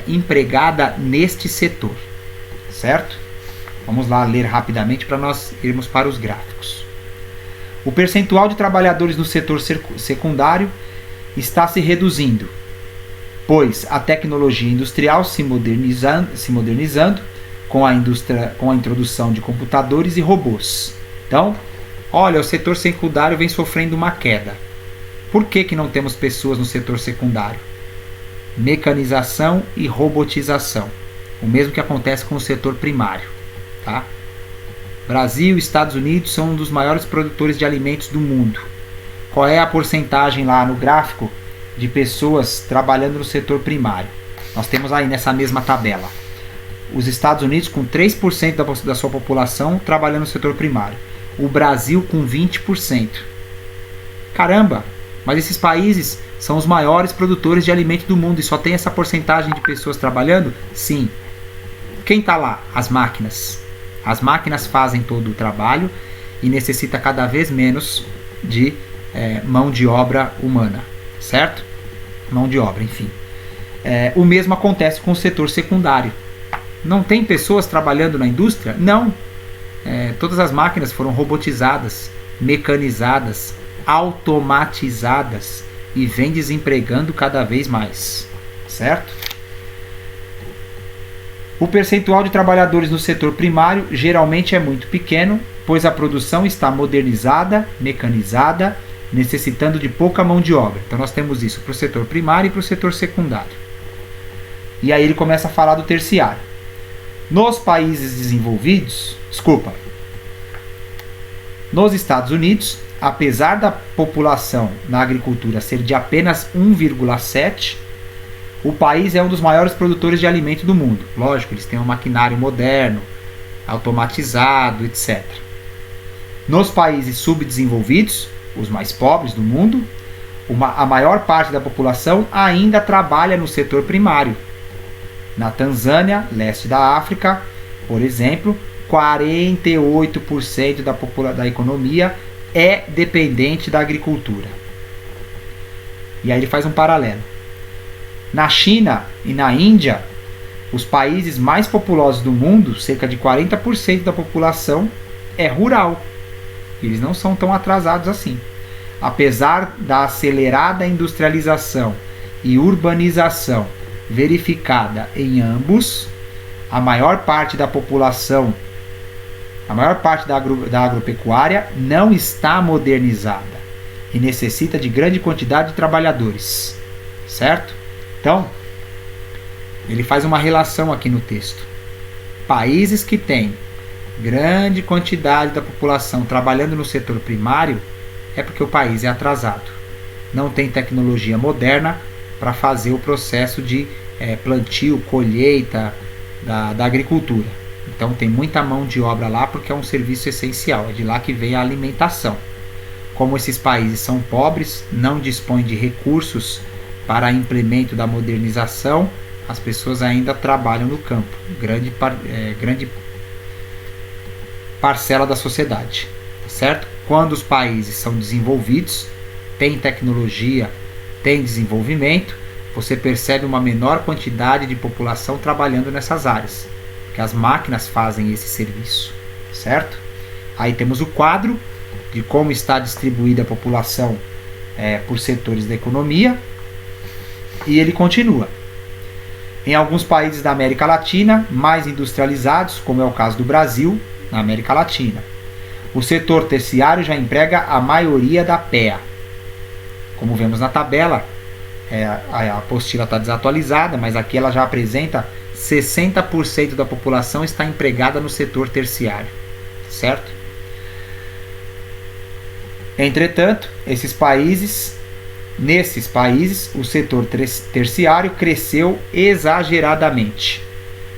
empregada neste setor, certo? Vamos lá ler rapidamente para nós irmos para os gráficos. O percentual de trabalhadores no setor secundário está se reduzindo, pois a tecnologia industrial se modernizando com a introdução de computadores e robôs. Então, olha, o setor secundário vem sofrendo uma queda. Por que não temos pessoas no setor secundário? Mecanização e robotização. O mesmo que acontece com o setor primário, tá? Brasil e Estados Unidos são um dos maiores produtores de alimentos do mundo. Qual é a porcentagem lá no gráfico de pessoas trabalhando no setor primário? Nós temos aí nessa mesma tabela. Os Estados Unidos com 3% da sua população trabalhando no setor primário. O Brasil com 20%. Caramba! Mas esses países são os maiores produtores de alimento do mundo e só tem essa porcentagem de pessoas trabalhando? Sim. Quem está lá? As máquinas. As máquinas fazem todo o trabalho e necessita cada vez menos de mão de obra humana, certo? Mão de obra, enfim. O mesmo acontece com o setor secundário. Não tem pessoas trabalhando na indústria? Não. Todas as máquinas foram robotizadas, mecanizadas, automatizadas e vem desempregando cada vez mais, certo? O percentual de trabalhadores no setor primário geralmente é muito pequeno, pois a produção está modernizada, mecanizada, necessitando de pouca mão de obra. Então nós temos isso para o setor primário e para o setor secundário. E aí ele começa a falar do terciário. Nos países desenvolvidos, nos Estados Unidos, apesar da população na agricultura ser de apenas 1,7, o país é um dos maiores produtores de alimento do mundo. Lógico, eles têm um maquinário moderno, automatizado, etc. Nos países subdesenvolvidos, os mais pobres do mundo, a maior parte da população ainda trabalha no setor primário. Na Tanzânia, leste da África, por exemplo, 48% da economia é dependente da agricultura. E aí ele faz um paralelo. Na China e na Índia, os países mais populosos do mundo, cerca de 40% da população é rural. Eles não são tão atrasados assim. Apesar da acelerada industrialização e urbanização verificada em ambos, a maior parte da população, a maior parte da agropecuária não está modernizada e necessita de grande quantidade de trabalhadores, certo? Então, ele faz uma relação aqui no texto. Países que têm grande quantidade da população trabalhando no setor primário é porque o país é atrasado. Não tem tecnologia moderna para fazer o processo de plantio, colheita da agricultura. Então tem muita mão de obra lá porque é um serviço essencial, é de lá que vem a alimentação. Como esses países são pobres, não dispõem de recursos para implemento da modernização, as pessoas ainda trabalham no campo, grande parcela da sociedade, certo? Quando os países são desenvolvidos, têm tecnologia, têm desenvolvimento, você percebe uma menor quantidade de população trabalhando nessas áreas, porque as máquinas fazem esse serviço, certo? Aí temos o quadro de como está distribuída a população por setores da economia, e ele continua. Em alguns países da América Latina, mais industrializados, como é o caso do Brasil, na América Latina, o setor terciário já emprega a maioria da PEA. Como vemos na tabela, a apostila está desatualizada, mas aqui ela já apresenta 60% da população está empregada no setor terciário, certo? Entretanto, nesses países, o setor terciário cresceu exageradamente,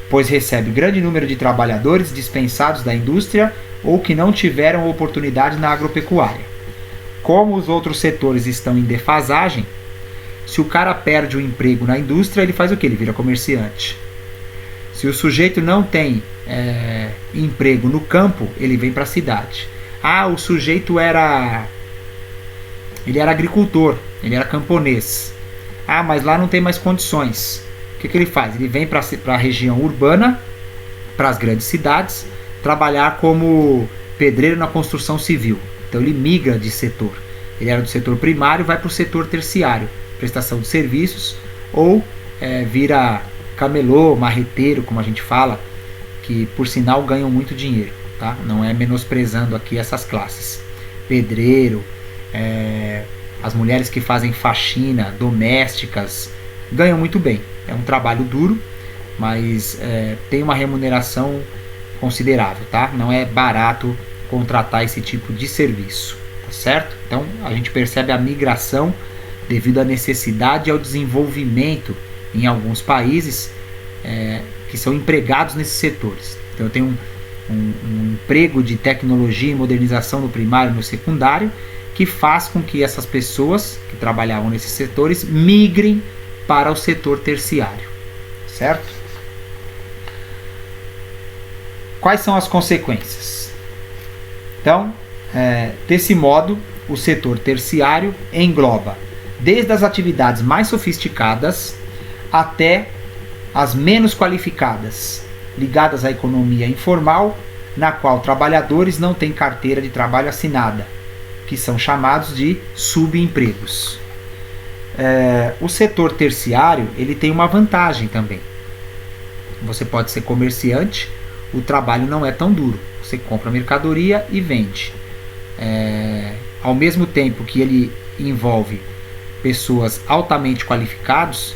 pois recebe grande número de trabalhadores dispensados da indústria ou que não tiveram oportunidade na agropecuária. Como os outros setores estão em defasagem, se o cara perde o emprego na indústria, ele faz o quê? Ele vira comerciante. Se o sujeito não tem emprego no campo, ele vem para a cidade. O sujeito era agricultor, ele era camponês. Mas lá não tem mais condições. O que ele faz? Ele vem para a região urbana, para as grandes cidades, trabalhar como pedreiro na construção civil. Então ele migra de setor. Ele era do setor primário, vai para o setor terciário, prestação de serviços, ou vira camelô, marreteiro, como a gente fala, que por sinal ganham muito dinheiro, tá? Não é menosprezando aqui essas classes. Pedreiro, as mulheres que fazem faxina, domésticas, ganham muito bem. É um trabalho duro, mas tem uma remuneração considerável, tá? Não é barato contratar esse tipo de serviço, tá certo? Então a gente percebe a migração devido à necessidade e ao desenvolvimento em alguns países que são empregados nesses setores. Então eu tenho um emprego de tecnologia e modernização no primário e no secundário, que faz com que essas pessoas que trabalhavam nesses setores migrem para o setor terciário, certo? Quais são as consequências? Então, desse modo, o setor terciário engloba desde as atividades mais sofisticadas até as menos qualificadas, ligadas à economia informal, na qual trabalhadores não têm carteira de trabalho assinada, que são chamados de subempregos. O setor terciário ele tem uma vantagem também. Você pode ser comerciante, o trabalho não é tão duro. Você compra mercadoria e vende. Ao mesmo tempo que ele envolve pessoas altamente qualificadas,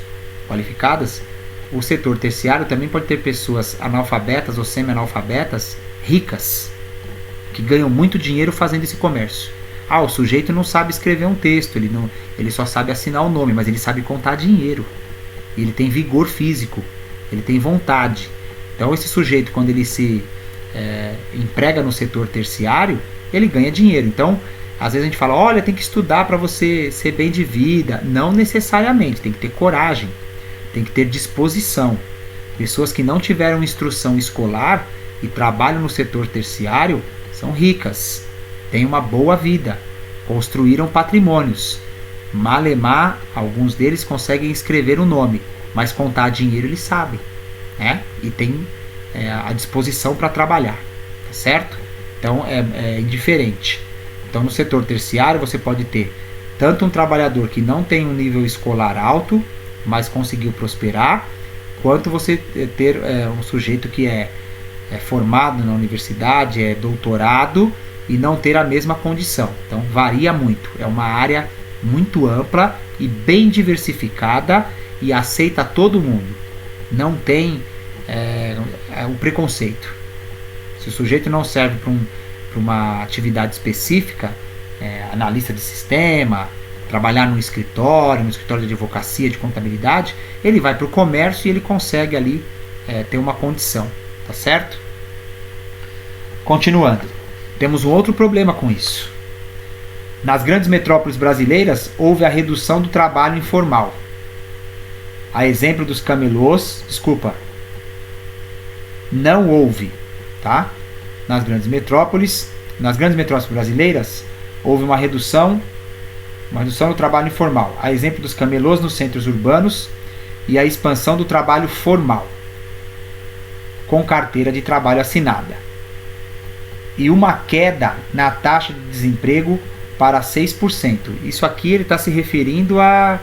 o setor terciário também pode ter pessoas analfabetas ou semi-analfabetas ricas, que ganham muito dinheiro fazendo esse comércio. O sujeito não sabe escrever um texto, ele só sabe assinar o nome, mas ele sabe contar dinheiro. Ele tem vigor físico, ele tem vontade. Então esse sujeito, quando ele se emprega no setor terciário, ele ganha dinheiro. Então, às vezes a gente fala, olha, tem que estudar para você ser bem de vida. Não necessariamente, tem que ter coragem, tem que ter disposição. Pessoas que não tiveram instrução escolar e trabalham no setor terciário são ricas, têm uma boa vida, construíram patrimônios. Malemar, alguns deles conseguem escrever o nome, mas contar dinheiro eles sabem, né? E tem a disposição para trabalhar, tá certo? Então é indiferente. Então no setor terciário você pode ter tanto um trabalhador que não tem um nível escolar alto, mas conseguiu prosperar, quanto você ter um sujeito que é formado na universidade, é doutorado e não ter a mesma condição. Então varia muito, é uma área muito ampla e bem diversificada e aceita todo mundo. Não tem o preconceito. Se o sujeito não serve para uma atividade específica, analista de sistema, trabalhar no escritório de advocacia, de contabilidade, ele vai para o comércio e ele consegue ali ter uma condição, tá certo? Continuando, temos um outro problema com isso. Nas grandes metrópoles brasileiras houve a redução do trabalho informal. A exemplo dos camelôs, não houve, tá? Nas grandes metrópoles brasileiras houve uma redução do trabalho informal, a exemplo dos camelôs nos centros urbanos e a expansão do trabalho formal, com carteira de trabalho assinada, e uma queda na taxa de desemprego para 6%. Isso aqui ele está se referindo a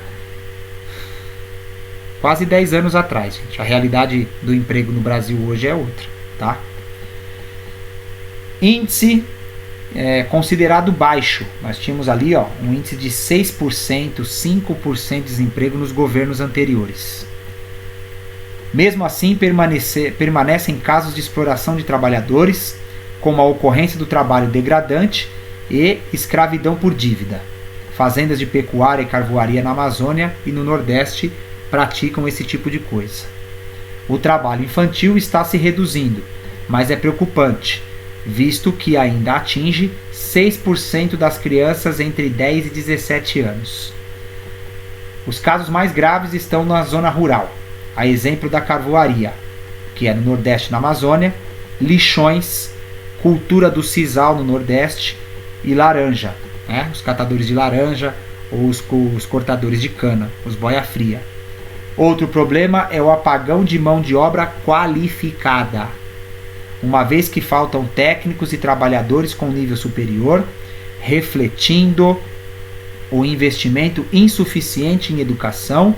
quase 10 anos atrás, gente. A realidade do emprego no Brasil hoje é outra, tá? Índice considerado baixo. Nós tínhamos ali um índice de 6%, 5% de desemprego nos governos anteriores. Mesmo assim, permanecem casos de exploração de trabalhadores, como a ocorrência do trabalho degradante e escravidão por dívida. Fazendas de pecuária e carvoaria na Amazônia e no Nordeste praticam esse tipo de coisa. O trabalho infantil está se reduzindo, mas é preocupante, visto que ainda atinge 6% das crianças entre 10 e 17 anos. Os casos mais graves estão na zona rural, a exemplo da carvoaria, que é no Nordeste, na Amazônia, lixões, cultura do sisal no Nordeste e laranja, né? Os catadores de laranja ou os cortadores de cana, os boia fria. Outro problema é o apagão de mão de obra qualificada, uma vez que faltam técnicos e trabalhadores com nível superior, refletindo o investimento insuficiente em educação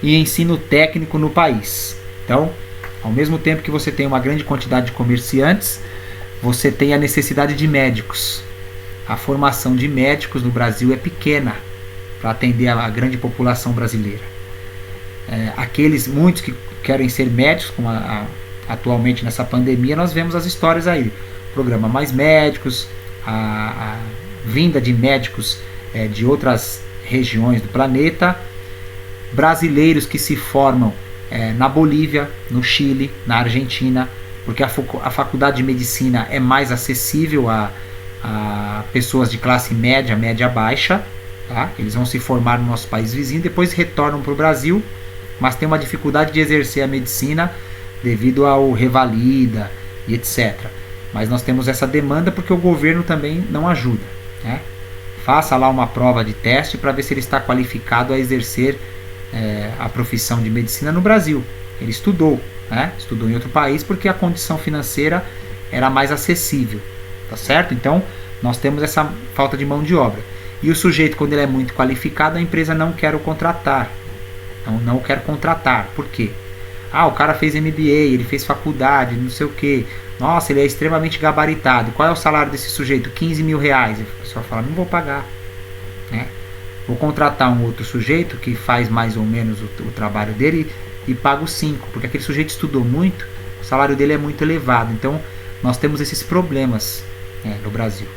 e ensino técnico no país. Então, ao mesmo tempo que você tem uma grande quantidade de comerciantes, você tem a necessidade de médicos. A formação de médicos no Brasil é pequena para atender a grande população brasileira. Muitos que querem ser médicos, como atualmente nessa pandemia, nós vemos as histórias aí. O programa Mais Médicos, a vinda de médicos de outras regiões do planeta, brasileiros que se formam na Bolívia, no Chile, na Argentina, porque a faculdade de medicina é mais acessível a pessoas de classe média, média baixa, tá? Eles vão se formar no nosso país vizinho, depois retornam para o Brasil, mas tem uma dificuldade de exercer a medicina devido ao revalida e etc. Mas nós temos essa demanda porque o governo também não ajuda, né? Faça lá uma prova de teste para ver se ele está qualificado a exercer a profissão de medicina no Brasil. Ele estudou, né? Estudou em outro país porque a condição financeira era mais acessível, tá certo? Então nós temos essa falta de mão de obra. E o sujeito, quando ele é muito qualificado, a empresa não quer o contratar. Não quer contratar. Por quê? O cara fez MBA, ele fez faculdade, não sei o que. Nossa, ele é extremamente gabaritado. Qual é o salário desse sujeito? 15 mil reais. A pessoa fala, não vou pagar, né? Vou contratar um outro sujeito que faz mais ou menos o trabalho dele e pago 5, porque aquele sujeito estudou muito, o salário dele é muito elevado. Então nós temos esses problemas, no Brasil.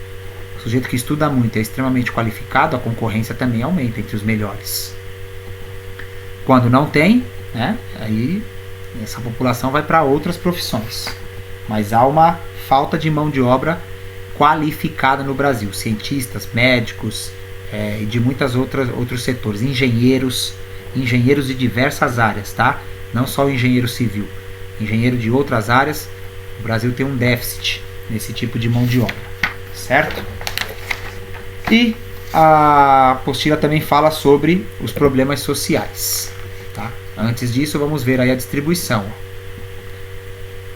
O sujeito que estuda muito é extremamente qualificado, a concorrência também aumenta entre os melhores. Quando não tem, aí essa população vai para outras profissões. Mas há uma falta de mão de obra qualificada no Brasil. Cientistas, médicos e de muitos outros setores. Engenheiros de diversas áreas, tá? Não só o engenheiro civil. Engenheiro de outras áreas. O Brasil tem um déficit nesse tipo de mão de obra, certo? E a apostila também fala sobre os problemas sociais, tá? Antes disso, vamos ver aí a distribuição.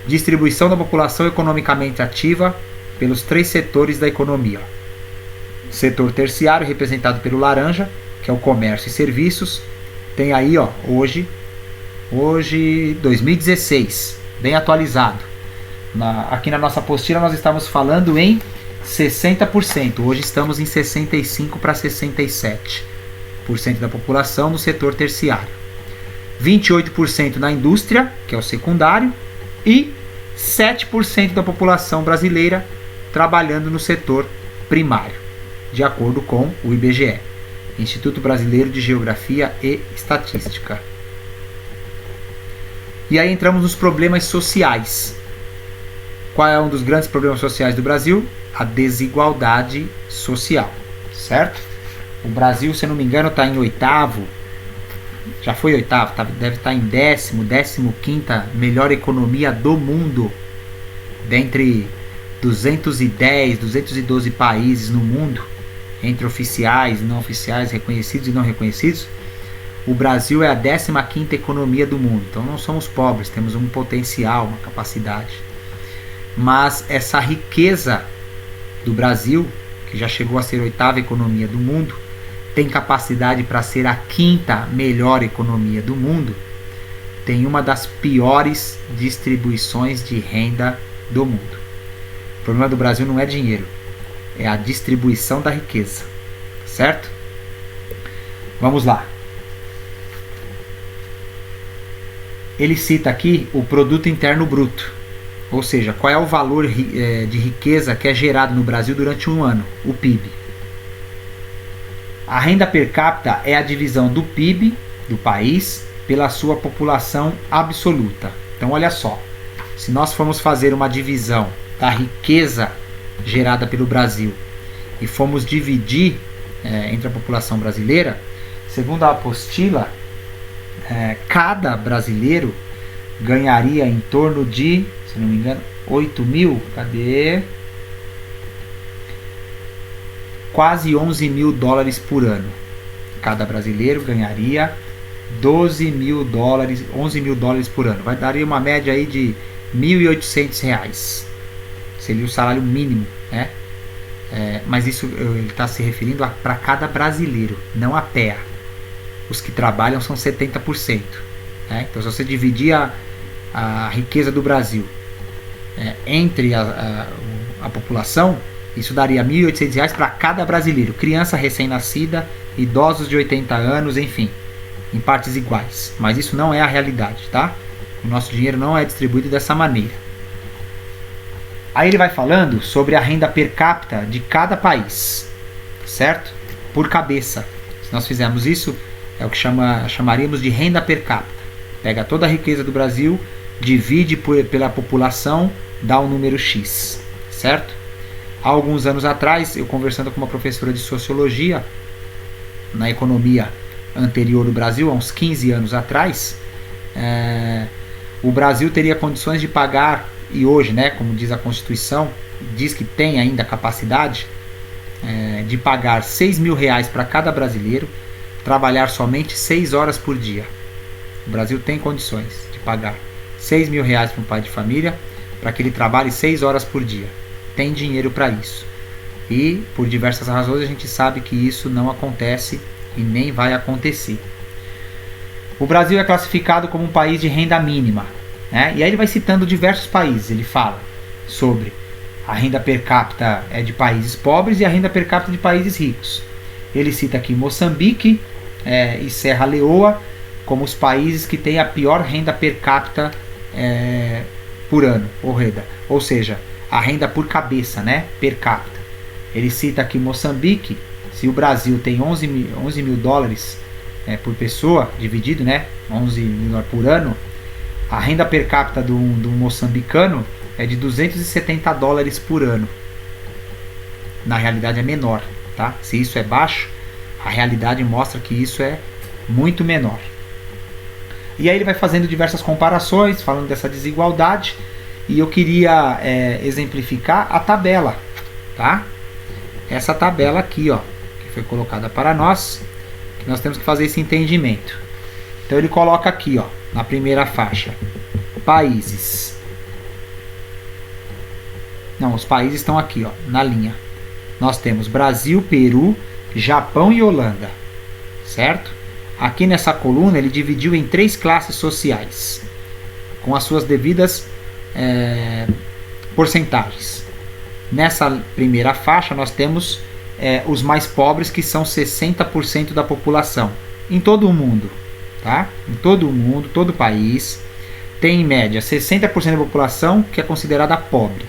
Distribuição da população economicamente ativa pelos 3 setores da economia. Setor terciário, representado pelo laranja, que é o comércio e serviços. Tem aí, hoje 2016, bem atualizado. Aqui na nossa apostila nós estamos falando em 60%. Hoje estamos em 65% para 67% da população no setor terciário. 28% na indústria, que é o secundário, e 7% da população brasileira trabalhando no setor primário, de acordo com o IBGE, Instituto Brasileiro de Geografia e Estatística. E aí entramos nos problemas sociais. Qual é um dos grandes problemas sociais do Brasil? A desigualdade social, certo? O Brasil, se não me engano, está em 8º, já foi 8º, deve estar em 15ª melhor economia do mundo, dentre 210, 212 países no mundo, entre oficiais e não oficiais, reconhecidos e não reconhecidos. O Brasil é a 15ª economia do mundo, então não somos pobres, temos um potencial, uma capacidade. Mas essa riqueza do Brasil, que já chegou a ser a 8ª economia do mundo, tem capacidade para ser a 5ª melhor economia do mundo, tem uma das piores distribuições de renda do mundo. O problema do Brasil não é dinheiro, é a distribuição da riqueza, certo? Vamos lá. Ele cita aqui o produto interno bruto, ou seja, qual é o valor de riqueza que é gerado no Brasil durante um ano, o PIB. A renda per capita é a divisão do PIB do país pela sua população absoluta. Então olha só, se nós formos fazer uma divisão da riqueza gerada pelo Brasil e formos dividir entre a população brasileira, segundo a apostila, cada brasileiro ganharia em torno de, se não me engano, 8 mil, quase 11 mil dólares por ano. Cada brasileiro ganharia 12 mil dólares, 11 mil dólares por ano. Daria uma média aí de R$1.800. Seria o salário mínimo, né? Mas isso ele está se referindo para cada brasileiro, não a PEA. Os que trabalham são 70%. Né? Então, se você dividir a riqueza do Brasil entre a população, isso daria R$1.800 para cada brasileiro. Criança recém-nascida, idosos de 80 anos, enfim, em partes iguais. Mas isso não é a realidade, tá? O nosso dinheiro não é distribuído dessa maneira. Aí ele vai falando sobre a renda per capita de cada país, certo? Por cabeça. Se nós fizermos isso, é o que chamaríamos de renda per capita. Pega toda a riqueza do Brasil, divide pela população, dá um número X, certo? Há alguns anos atrás, eu conversando com uma professora de sociologia na economia anterior do Brasil, há uns 15 anos atrás, o Brasil teria condições de pagar, e hoje, né, como diz a Constituição, diz que tem ainda capacidade de pagar R$6.000 para cada brasileiro, trabalhar somente 6 horas por dia. O Brasil tem condições de pagar R$6.000 para um pai de família, para que ele trabalhe 6 horas por dia. Tem dinheiro para isso. E por diversas razões a gente sabe que isso não acontece e nem vai acontecer. O Brasil é classificado como um país de renda mínima, né? E aí ele vai citando diversos países. Ele fala sobre a renda per capita de países pobres e a renda per capita de países ricos. Ele cita aqui Moçambique e Serra Leoa como os países que têm a pior renda per capita por ano, ou seja, a renda por cabeça, né, per capita. Ele cita aqui Moçambique, se o Brasil tem 11 mil dólares por pessoa, dividido, né, 11 mil por ano, a renda per capita do moçambicano é de 270 dólares por ano. Na realidade é menor, tá? Se isso é baixo, a realidade mostra que isso é muito menor. E aí ele vai fazendo diversas comparações, falando dessa desigualdade, e eu queria exemplificar a tabela, tá? Essa tabela aqui, ó, que foi colocada para nós, que nós temos que fazer esse entendimento. Então ele coloca aqui, ó, na primeira faixa, países. Não, os países estão aqui, ó, na linha. Nós temos Brasil, Peru, Japão e Holanda, certo? Aqui nessa coluna ele dividiu em 3 classes sociais, com as suas devidas porcentagens. Nessa primeira faixa nós temos os mais pobres, que são 60% da população, em todo o mundo, tá? Em todo o mundo, todo o país, tem em média 60% da população que é considerada pobre.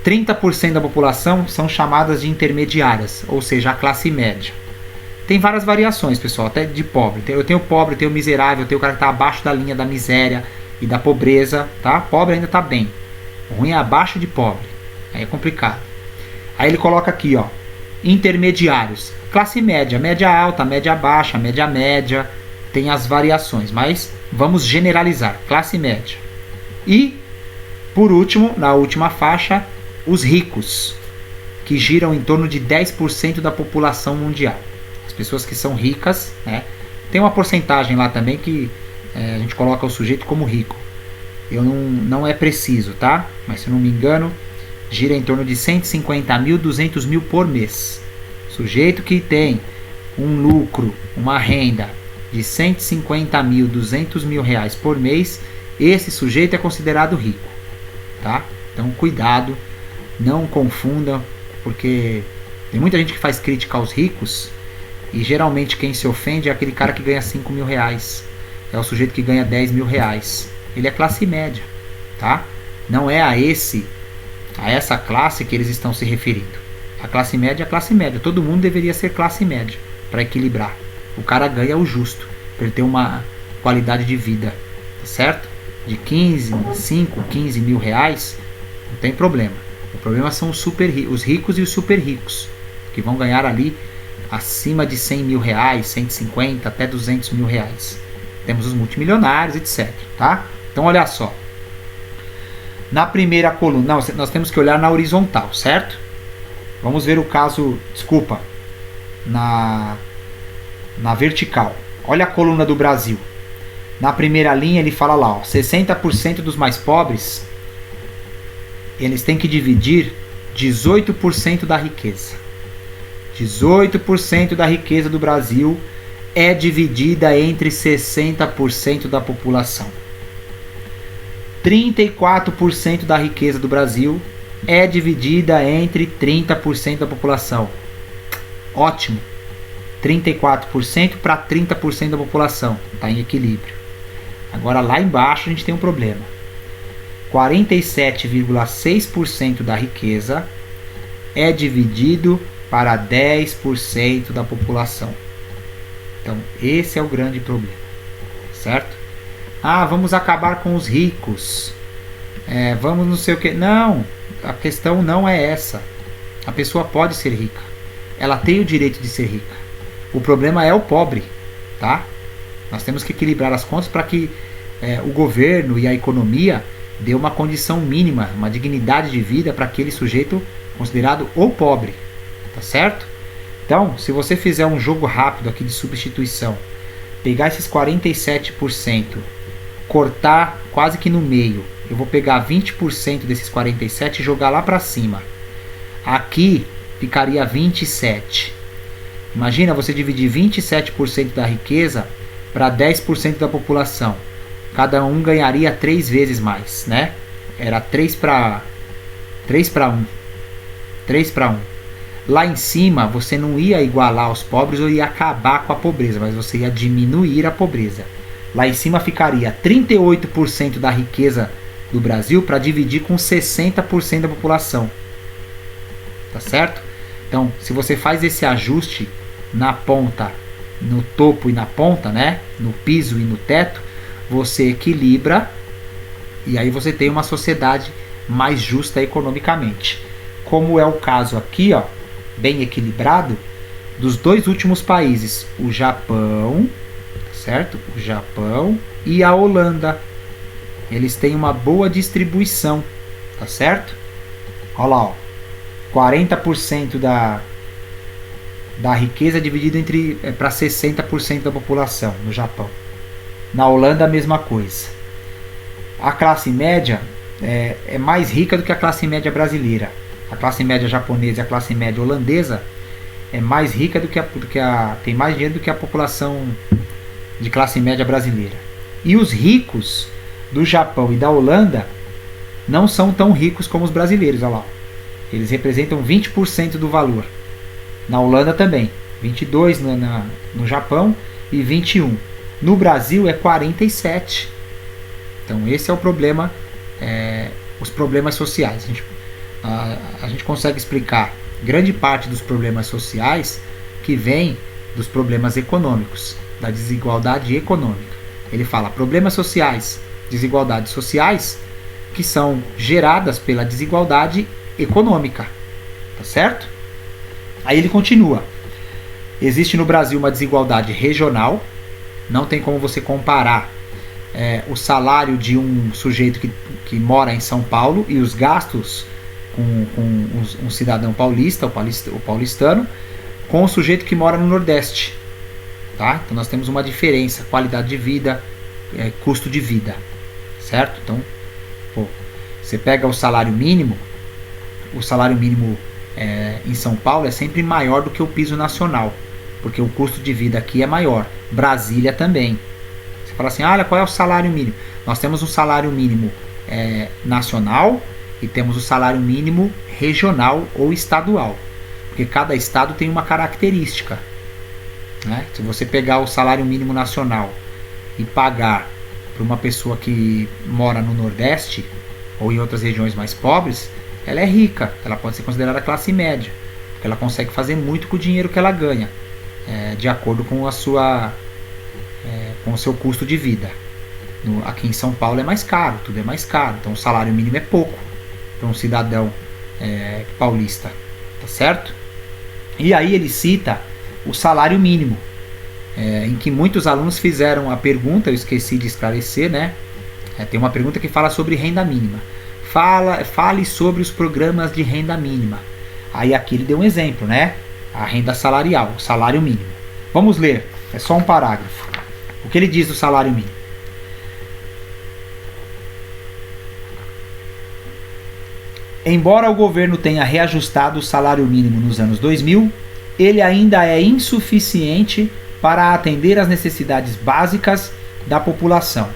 30% da população são chamadas de intermediárias, ou seja, a classe média. Tem várias variações, pessoal, até de pobre. Eu tenho pobre, eu tenho miserável, eu tenho o cara que está abaixo da linha da miséria e da pobreza, tá? Pobre ainda está bem. O ruim é abaixo de pobre. Aí é complicado. Aí ele coloca aqui, ó, intermediários. Classe média, média alta, média baixa, média média. Tem as variações, mas vamos generalizar. Classe média. E, por último, na última faixa, os ricos, que giram em torno de 10% da população mundial. As pessoas que são ricas, né? Tem uma porcentagem lá também que a gente coloca o sujeito como rico. Não é preciso, tá? Mas se não me engano, gira em torno de 150 mil, 200 mil por mês. Sujeito que tem um lucro, uma renda de 150 mil, 200 mil reais por mês, esse sujeito é considerado rico, tá? Então cuidado, não confundam, porque tem muita gente que faz crítica aos ricos e geralmente quem se ofende é aquele cara que ganha 5 mil reais, é o sujeito que ganha 10 mil reais. Ele é classe média, tá? Não é a essa classe que eles estão se referindo. A classe média é a classe média. Todo mundo deveria ser classe média para equilibrar. O cara ganha o justo para ele ter uma qualidade de vida, tá certo? De 15 mil reais, não tem problema. O problema são os ricos e os super ricos, que vão ganhar ali acima de 100 mil reais, 150 até 200 mil reais. Temos os multimilionários, etc, tá? Então olha só, na primeira coluna, nós temos que olhar na horizontal, certo? Vamos ver o caso, na vertical. Olha a coluna do Brasil. Na primeira linha ele fala lá, ó, 60% dos mais pobres, eles têm que dividir 18% da riqueza. 18% da riqueza do Brasil é dividida entre 60% da população. 34% da riqueza do Brasil é dividida entre 30% da população. Ótimo. 34% para 30% da população. Está em equilíbrio. Agora lá embaixo a gente tem um problema. 47,6% da riqueza é dividido para 10% da população. Então esse é o grande problema, certo? Ah, vamos acabar com os ricos. Vamos não sei o que. Não, a questão não é essa. A pessoa pode ser rica. Ela tem o direito de ser rica. O problema é o pobre, tá? Nós temos que equilibrar as contas para que o governo e a economia dê uma condição mínima, uma dignidade de vida para aquele sujeito considerado o pobre, tá certo? Então, se você fizer um jogo rápido aqui de substituição, pegar esses 47%, cortar quase que no meio, eu vou pegar 20% desses 47% e jogar lá para cima. Aqui ficaria 27%. Imagina você dividir 27% da riqueza para 10% da população. Cada um ganharia 3 vezes mais, né? Era 3 para 1. 3 para 1. Lá em cima você não ia igualar os pobres ou ia acabar com a pobreza, mas você ia diminuir a pobreza. Lá em cima ficaria 38% da riqueza do Brasil para dividir com 60% da população. Tá certo? Então, se você faz esse ajuste na ponta, no topo e na ponta, né? No piso e no teto, você equilibra e aí você tem uma sociedade mais justa economicamente. Como é o caso aqui, ó, bem equilibrado, dos dois últimos países, o Japão, certo? O Japão e a Holanda. Eles têm uma boa distribuição, tá certo? Olha lá, ó, 40% da riqueza dividido para 60% da população no Japão. Na Holanda a mesma coisa. A classe média é mais rica do que a classe média brasileira. A classe média japonesa e a classe média holandesa é mais rica do que tem mais dinheiro do que a população de classe média brasileira. E os ricos do Japão e da Holanda não são tão ricos como os brasileiros, olha lá. Eles representam 20% do valor. Na Holanda também, 22 no Japão e 21. No Brasil é 47. Então esse é o problema, os problemas sociais. A gente consegue explicar grande parte dos problemas sociais que vem dos problemas econômicos, da desigualdade econômica. Ele fala problemas sociais, desigualdades sociais, que são geradas pela desigualdade econômica. Tá certo? Aí ele continua. Existe no Brasil uma desigualdade regional. Não tem como você comparar o salário de um sujeito que mora em São Paulo e os gastos com um cidadão paulista, o paulistano, com o sujeito que mora no Nordeste. Tá? Então nós temos uma diferença, qualidade de vida, custo de vida. Certo? Então, você pega o salário mínimo em São Paulo é sempre maior do que o piso nacional, porque o custo de vida aqui é maior. Brasília também. Você fala assim, olha, qual é o salário mínimo? Nós temos um salário mínimo nacional e temos o salário mínimo regional ou estadual, porque cada estado tem uma característica, né? Se você pegar o salário mínimo nacional e pagar para uma pessoa que mora no Nordeste ou em outras regiões mais pobres, ela é rica, ela pode ser considerada classe média, porque ela consegue fazer muito com o dinheiro que ela ganha, de acordo com com o seu custo de vida. Aqui em São Paulo é mais caro, tudo é mais caro, então o salário mínimo é pouco para um cidadão paulista, tá certo? E aí ele cita o salário mínimo, em que muitos alunos fizeram a pergunta, eu esqueci de esclarecer, né? Tem uma pergunta que fala sobre renda mínima. Fale sobre os programas de renda mínima. Aí aqui ele deu um exemplo, né? A renda salarial, o salário mínimo. Vamos ler, é só um parágrafo. O que ele diz do salário mínimo? Embora o governo tenha reajustado o salário mínimo nos anos 2000, ele ainda é insuficiente para atender às necessidades básicas da população.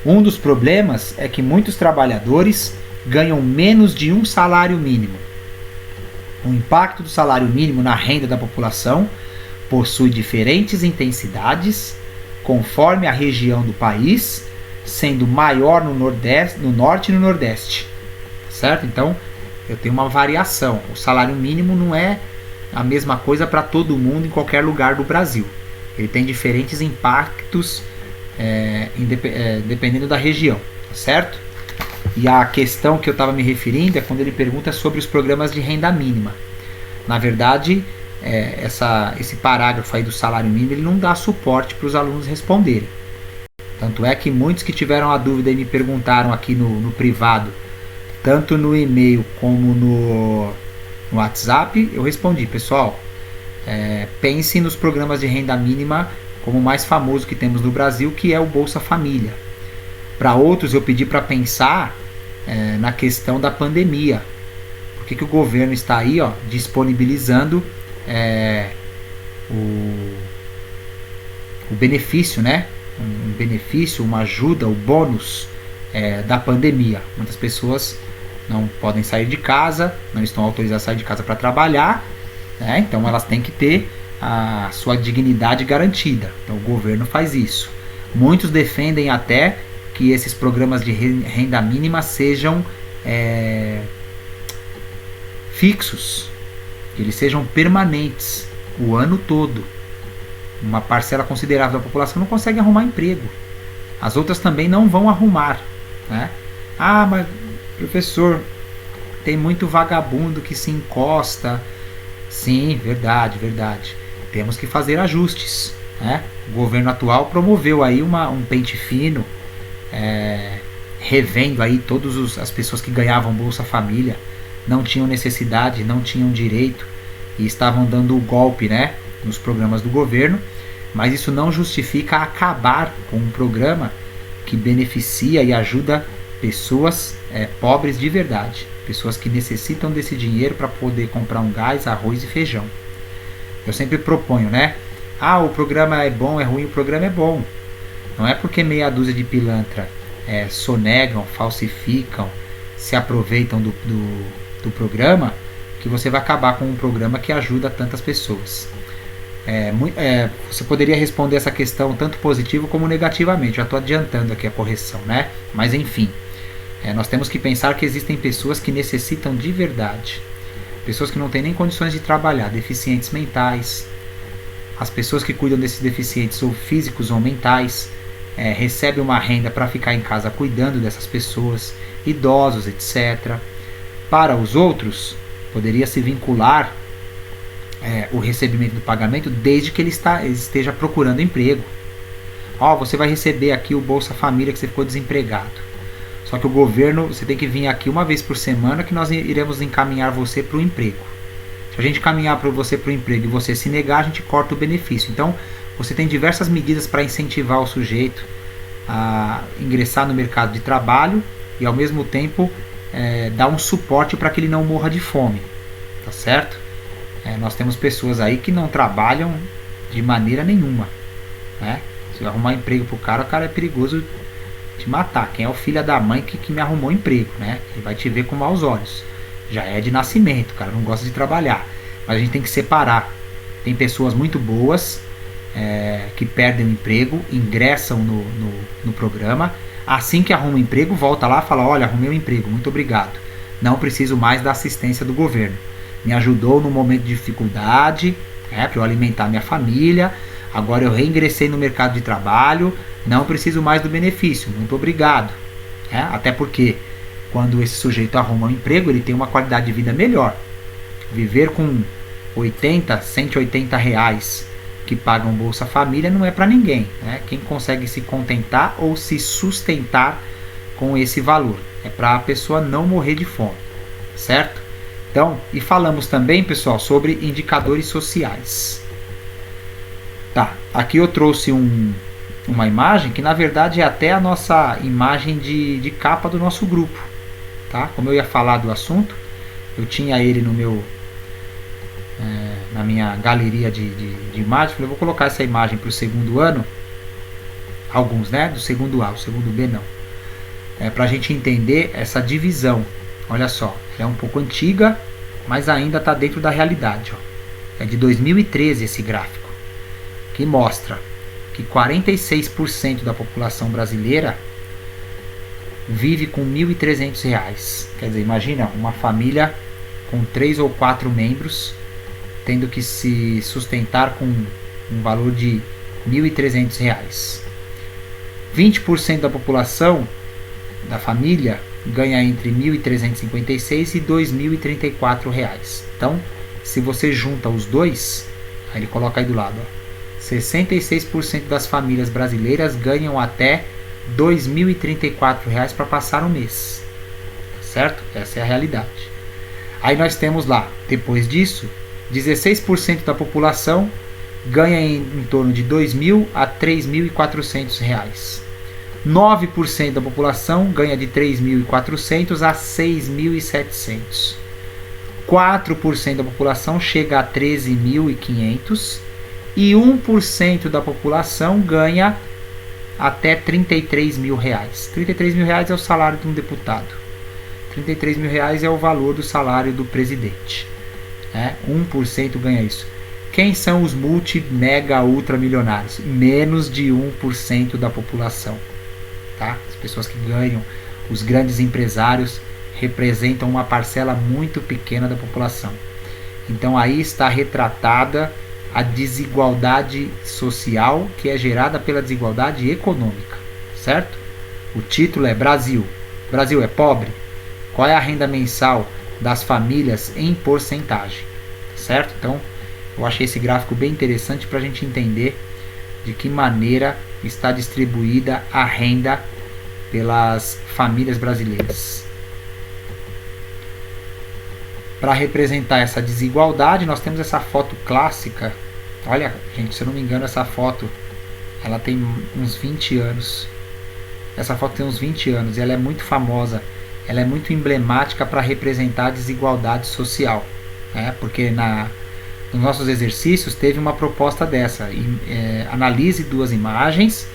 Um dos problemas é que muitos trabalhadores ganham menos de um salário mínimo. O impacto do salário mínimo na renda da população possui diferentes intensidades conforme a região do país, sendo maior no norte e no nordeste. Certo? Então, eu tenho uma variação. O salário mínimo não é a mesma coisa para todo mundo em qualquer lugar do Brasil. Ele tem diferentes impactos dependendo da região, tá certo? E a questão que eu estava me referindo é quando ele pergunta sobre os programas de renda mínima. Na verdade, esse parágrafo aí do salário mínimo, ele não dá suporte para os alunos responderem. Tanto é que muitos que tiveram a dúvida e me perguntaram aqui no privado, tanto no e-mail como no WhatsApp, eu respondi: pessoal, pensem nos programas de renda mínima como o mais famoso que temos no Brasil, que é o Bolsa Família. Para outros, eu pedi para pensar na questão da pandemia. Por que o governo está aí disponibilizando o benefício, né? Um benefício, uma ajuda, o bônus da pandemia. Muitas pessoas não podem sair de casa, não estão autorizadas a sair de casa para trabalhar, né? Então elas têm que ter a sua dignidade garantida. Então o governo faz isso. Muitos defendem até que esses programas de renda mínima sejam fixos, que eles sejam permanentes o ano todo. Uma parcela considerável da população não consegue arrumar emprego. As outras também não vão arrumar, né? Ah, mas professor, tem muito vagabundo que se encosta. Sim, verdade. Temos que fazer ajustes, né? O governo atual promoveu aí um pente fino, revendo aí todas as pessoas que ganhavam Bolsa Família, não tinham necessidade, não tinham direito e estavam dando o golpe, né, nos programas do governo. Mas isso não justifica acabar com um programa que beneficia e ajuda pessoas pobres de verdade, pessoas que necessitam desse dinheiro para poder comprar um gás, arroz e feijão. Eu sempre proponho, né? Ah, o programa é bom, é ruim, o programa é bom. Não é porque meia dúzia de pilantra sonegam, falsificam, se aproveitam do programa que você vai acabar com um programa que ajuda tantas pessoas. Você poderia responder essa questão tanto positivo como negativamente. Já estou adiantando aqui a correção, né? Mas enfim, nós temos que pensar que existem pessoas que necessitam de verdade, pessoas que não têm nem condições de trabalhar, deficientes mentais. As pessoas que cuidam desses deficientes, ou físicos ou mentais, recebem uma renda para ficar em casa cuidando dessas pessoas, idosos, etc. Para os outros, poderia se vincular o recebimento do pagamento desde que ele esteja procurando emprego. Você vai receber aqui o Bolsa Família que você ficou desempregado. Só que o governo, você tem que vir aqui uma vez por semana que nós iremos encaminhar você para o emprego. Se a gente caminhar para você para o emprego e você se negar, a gente corta o benefício. Então, você tem diversas medidas para incentivar o sujeito a ingressar no mercado de trabalho e, ao mesmo tempo, dar um suporte para que ele não morra de fome. Tá certo? Nós temos pessoas aí que não trabalham de maneira nenhuma, né? Se eu arrumar emprego pro cara, o cara é perigoso te matar. Quem é o filho da mãe que me arrumou emprego, né? Ele vai te ver com maus olhos. Já é de nascimento, o cara não gosta de trabalhar. Mas a gente tem que separar. Tem pessoas muito boas que perdem o emprego, ingressam no programa. Assim que arruma um emprego, volta lá e fala: olha, arrumei um emprego, muito obrigado. Não preciso mais da assistência do governo. Me ajudou no momento de dificuldade, para eu alimentar minha família. Agora eu reingressei no mercado de trabalho, não preciso mais do benefício, muito obrigado. Até porque quando esse sujeito arruma um emprego, ele tem uma qualidade de vida melhor. Viver com 80, 180 reais que pagam Bolsa Família não é para ninguém, né? Quem consegue se contentar ou se sustentar com esse valor, é para a pessoa não morrer de fome, certo? Então, e falamos também, pessoal, sobre indicadores sociais. Tá, aqui eu trouxe uma imagem que na verdade é até a nossa imagem de capa do nosso grupo, tá? Como eu ia falar do assunto, eu tinha ele no meu na minha galeria de imagens. Falei, eu vou colocar essa imagem para o segundo ano, alguns, né, do segundo A, o segundo B não, para a gente entender essa divisão. Olha só, é um pouco antiga, mas ainda está dentro da realidade. É de 2013 esse gráfico, que mostra que 46% da população brasileira vive com R$ 1.300. Quer dizer, imagina uma família com 3 ou 4 membros tendo que se sustentar com um valor de R$ 1.300. 20% da população da família ganha entre R$ 1.356 e R$ 2.034. Então, se você junta os dois, aí ele coloca aí do lado, ó, 66% das famílias brasileiras ganham até R$ 2.034 para passar o mês. Certo? Essa é a realidade. Aí nós temos lá, depois disso, 16% da população ganha em torno de R$ 2.000 a R$ 3.400. 9% da população ganha de R$ 3.400 a R$ 6.700. 4% da população chega a R$ 13.500 e 1% da população ganha até R$ 33.000. R$ 33.000 é o salário de um deputado. R$ 33.000 é o valor do salário do presidente. 1% ganha isso. Quem são os multi, mega, ultra milionários? Menos de 1% da população. Tá? As pessoas que ganham, os grandes empresários, representam uma parcela muito pequena da população. Então aí está retratada a desigualdade social que é gerada pela desigualdade econômica, certo? O título é Brasil. Brasil é pobre? Qual é a renda mensal das famílias em porcentagem, certo? Então eu achei esse gráfico bem interessante para a gente entender de que maneira está distribuída a renda pelas famílias brasileiras. Para representar essa desigualdade, nós temos essa foto clássica. Olha, gente, se eu não me engano, essa foto ela tem uns 20 anos. Essa foto tem uns 20 anos e ela é muito famosa. Ela é muito emblemática para representar a desigualdade social, né? Porque nos nossos exercícios teve uma proposta dessa. Analise duas imagens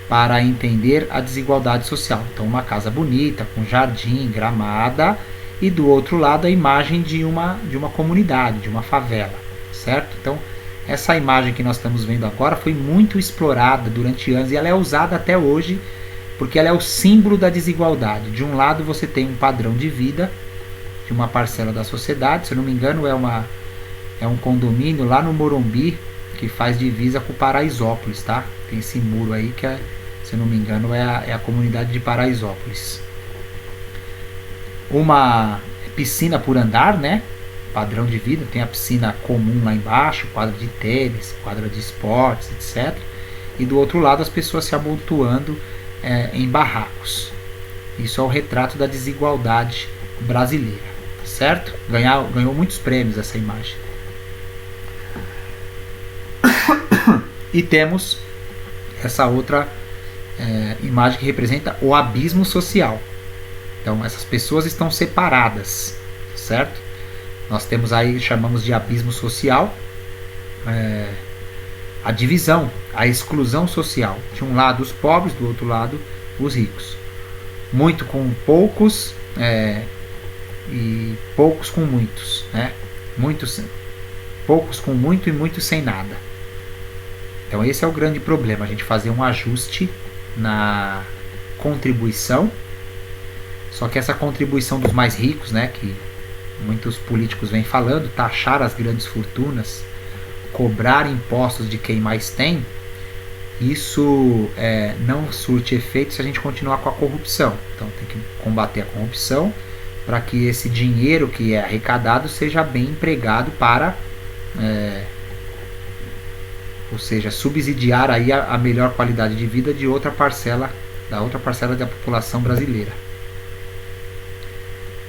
para entender a desigualdade social. Então, uma casa bonita, com jardim, gramada, e do outro lado a imagem de uma comunidade, de uma favela, certo? Então, essa imagem que nós estamos vendo agora foi muito explorada durante anos e ela é usada até hoje porque ela é o símbolo da desigualdade. De um lado você tem um padrão de vida de uma parcela da sociedade, se eu não me engano é um condomínio lá no Morumbi que faz divisa com Paraisópolis, tá? Tem esse muro aí que, se eu não me engano, é a comunidade de Paraisópolis. Uma piscina por andar, né? Padrão de vida, tem a piscina comum lá embaixo, quadra de tênis, quadra de esportes, etc. E do outro lado as pessoas se amontoando em barracos. Isso é o retrato da desigualdade brasileira, certo? Ganhou muitos prêmios essa imagem. E temos essa outra imagem que representa o abismo social. Então essas pessoas estão separadas, certo? Nós temos aí, chamamos de abismo social, a divisão, a exclusão social. De um lado os pobres, do outro lado os ricos. Muito com poucos e poucos com muitos, né? Poucos com muito e muitos sem nada. Então esse é o grande problema, a gente fazer um ajuste na contribuição. Só que essa contribuição dos mais ricos, né, que muitos políticos vêm falando, taxar as grandes fortunas, cobrar impostos de quem mais tem, isso não surte efeito se a gente continuar com a corrupção. Então tem que combater a corrupção para que esse dinheiro que é arrecadado seja bem empregado para, ou seja, subsidiar aí a melhor qualidade de vida de outra parcela da população brasileira.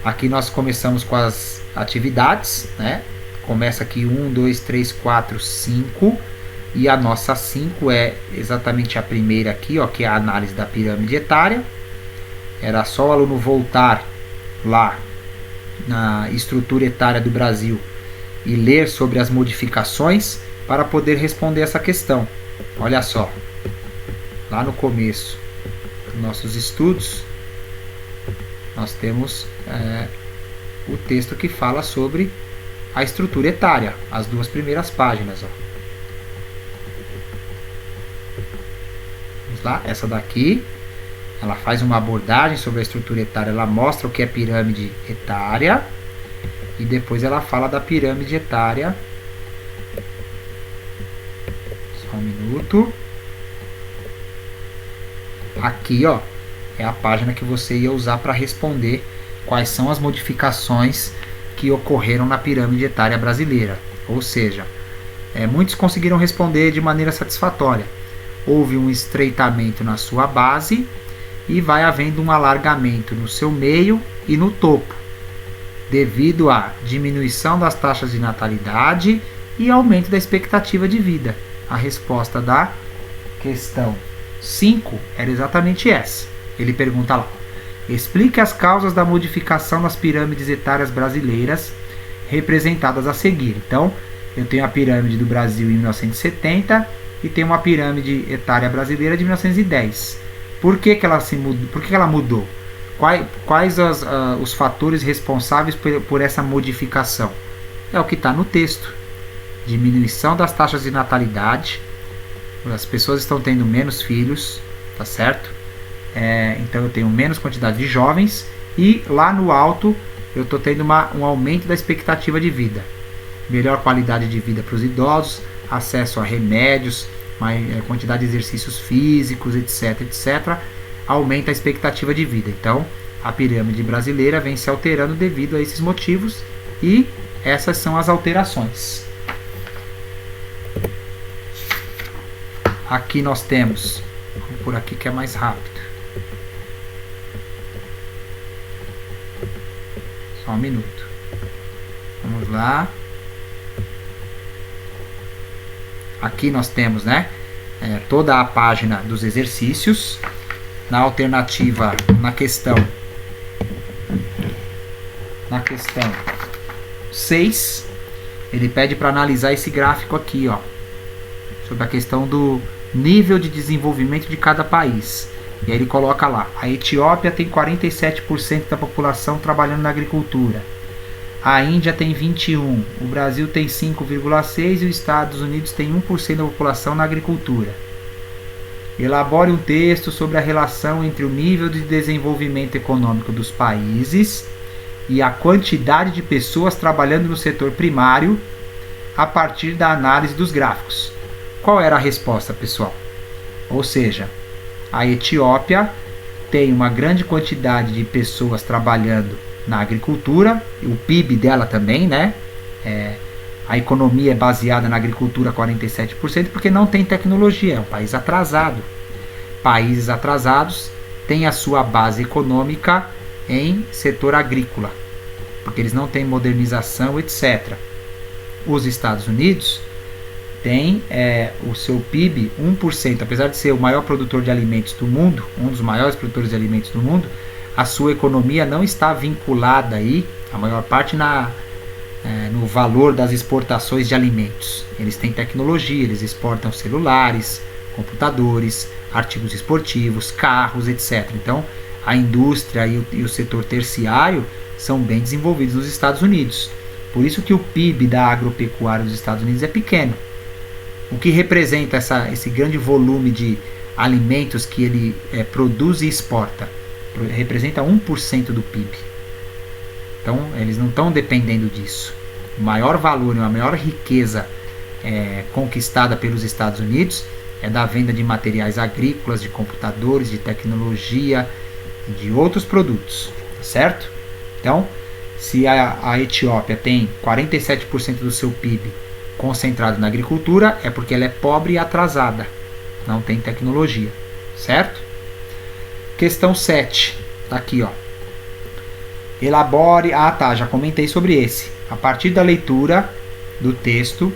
Aqui nós começamos com as atividades, né? Começa aqui 1, 2, 3, 4, 5 e a nossa 5 é exatamente a primeira aqui, ó, que é a análise da pirâmide etária. Era só o aluno voltar lá na estrutura etária do Brasil e ler sobre as modificações para poder responder essa questão. Olha só, lá no começo dos nossos estudos nós temos o texto que fala sobre a estrutura etária, as duas primeiras páginas, ó. Vamos lá, essa daqui ela faz uma abordagem sobre a estrutura etária, ela mostra o que é pirâmide etária e depois ela fala da pirâmide etária. Só um minuto. Aqui, ó, é a página que você ia usar para responder quais são as modificações que ocorreram na pirâmide etária brasileira. Ou seja, muitos conseguiram responder de maneira satisfatória. Houve um estreitamento na sua base e vai havendo um alargamento no seu meio e no topo, devido à diminuição das taxas de natalidade e aumento da expectativa de vida. A resposta da questão 5 era exatamente essa. Ele pergunta lá: explique as causas da modificação das pirâmides etárias brasileiras representadas a seguir. Então, eu tenho a pirâmide do Brasil em 1970 e tenho uma pirâmide etária brasileira de 1910. Por que ela mudou? Quais os fatores responsáveis por essa modificação? É o que está no texto. Diminuição das taxas de natalidade. As pessoas estão tendo menos filhos, tá certo? Então eu tenho menos quantidade de jovens. E lá no alto eu estou tendo um aumento da expectativa de vida. Melhor qualidade de vida para os idosos, acesso a remédios, quantidade de exercícios físicos, etc. Aumenta a expectativa de vida. Então, a pirâmide brasileira vem se alterando devido a esses motivos e essas são as alterações. Aqui nós temos, vamos por aqui que é mais rápido. Só um minuto. Vamos lá. Aqui nós temos, toda a página dos exercícios. Na alternativa, na questão 6, ele pede para analisar esse gráfico aqui, ó, sobre a questão do nível de desenvolvimento de cada país. E aí ele coloca lá: a Etiópia tem 47% da população trabalhando na agricultura. A Índia tem 21%, o Brasil tem 5,6% e os Estados Unidos tem 1% da população na agricultura. Elabore um texto sobre a relação entre o nível de desenvolvimento econômico dos países e a quantidade de pessoas trabalhando no setor primário a partir da análise dos gráficos. Qual era a resposta, pessoal? Ou seja, a Etiópia tem uma grande quantidade de pessoas trabalhando na agricultura, o PIB dela também, a economia é baseada na agricultura 47%, porque não tem tecnologia, é um país atrasado. Países atrasados têm a sua base econômica em setor agrícola, porque eles não têm modernização, etc. Os Estados Unidos têm o seu PIB 1%, apesar de ser o maior produtor de alimentos do mundo, um dos maiores produtores de alimentos do mundo, a sua economia não está vinculada aí, a maior parte no valor das exportações de alimentos. Eles têm tecnologia, eles exportam celulares, computadores, artigos esportivos, carros, etc. Então, a indústria e o setor terciário são bem desenvolvidos nos Estados Unidos. Por isso que o PIB da agropecuária dos Estados Unidos é pequeno. O que representa esse grande volume de alimentos que ele produz e exporta? Representa 1% do PIB. Então, eles não estão dependendo disso. O maior valor e a maior riqueza conquistada pelos Estados Unidos é da venda de materiais agrícolas, de computadores, de tecnologia, de outros produtos, certo? Então, se a Etiópia tem 47% do seu PIB concentrado na agricultura, é porque ela é pobre e atrasada, não tem tecnologia, certo? Questão 7, tá aqui, ó. Elabore, já comentei sobre esse. A partir da leitura do texto,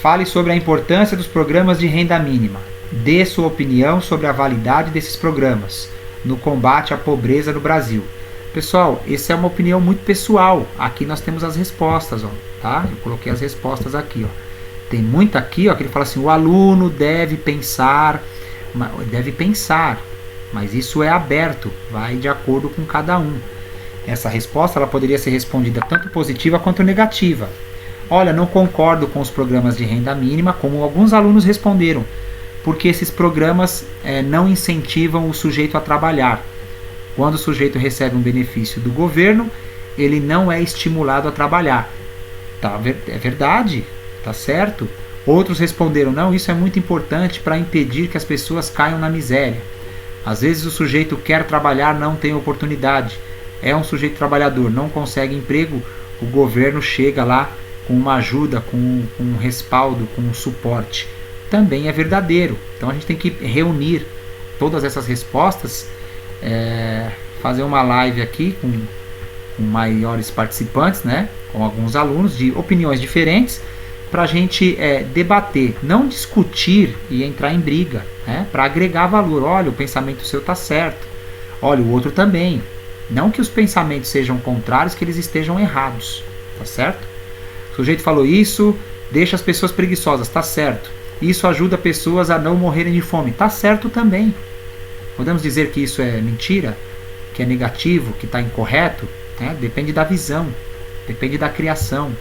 fale sobre a importância dos programas de renda mínima. Dê sua opinião sobre a validade desses programas no combate à pobreza no Brasil. Pessoal, essa é uma opinião muito pessoal. Aqui nós temos as respostas, ó, tá? Eu coloquei as respostas aqui, ó. Tem muita aqui, ó, que ele fala assim: o aluno deve pensar, mas isso é aberto, vai de acordo com cada um. Essa resposta ela poderia ser respondida tanto positiva quanto negativa. Olha, não concordo com os programas de renda mínima, como alguns alunos responderam, porque esses programas não incentivam o sujeito a trabalhar. Quando o sujeito recebe um benefício do governo, ele não é estimulado a trabalhar. É verdade, tá certo? Outros responderam: não, isso é muito importante para impedir que as pessoas caiam na miséria. Às vezes o sujeito quer trabalhar, não tem oportunidade. É um sujeito trabalhador, não consegue emprego, o governo chega lá com uma ajuda, com um respaldo, com um suporte. Também é verdadeiro. Então a gente tem que reunir todas essas respostas, fazer uma live aqui com maiores participantes, né, com alguns alunos de opiniões diferentes, para a gente debater, não discutir e entrar em briga, né, para agregar valor. Olha, o pensamento seu está certo, olha, o outro também. Não que os pensamentos sejam contrários, que eles estejam errados, tá certo? O sujeito falou isso, deixa as pessoas preguiçosas, tá certo. Isso ajuda pessoas a não morrerem de fome, tá certo também. Podemos dizer que isso é mentira, que é negativo, que está incorreto? Depende da visão, depende da criação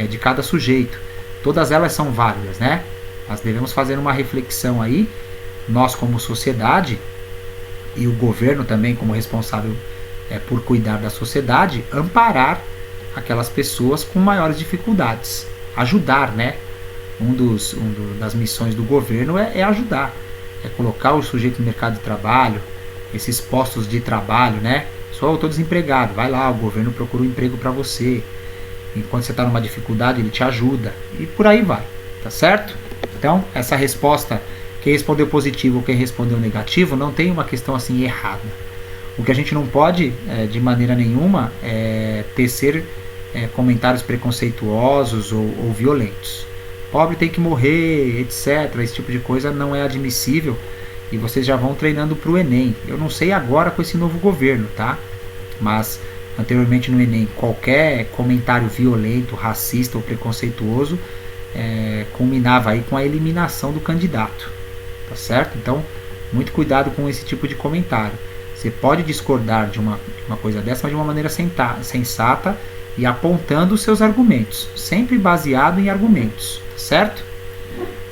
de cada sujeito. Todas elas são válidas, né? Nós devemos fazer uma reflexão aí, nós como sociedade e o governo também como responsável por cuidar da sociedade, amparar aquelas pessoas com maiores dificuldades, ajudar, né? Das missões do governo é ajudar, é colocar o sujeito no mercado de trabalho, esses postos de trabalho, né? Só eu estou desempregado, vai lá, o governo procura um emprego para você. Enquanto você está numa dificuldade, ele te ajuda. E por aí vai, tá certo? Então, essa resposta, quem respondeu positivo ou quem respondeu negativo, não tem uma questão assim errada. O que a gente não pode, de maneira nenhuma, tecer comentários preconceituosos ou violentos. Pobre tem que morrer, etc. Esse tipo de coisa não é admissível. E vocês já vão treinando para o Enem. Eu não sei agora com esse novo governo, tá? Mas anteriormente no Enem, qualquer comentário violento, racista ou preconceituoso culminava aí com a eliminação do candidato, tá certo? Então, muito cuidado com esse tipo de comentário. Você pode discordar de uma coisa dessa, mas de uma maneira sensata e apontando os seus argumentos, sempre baseado em argumentos, tá certo?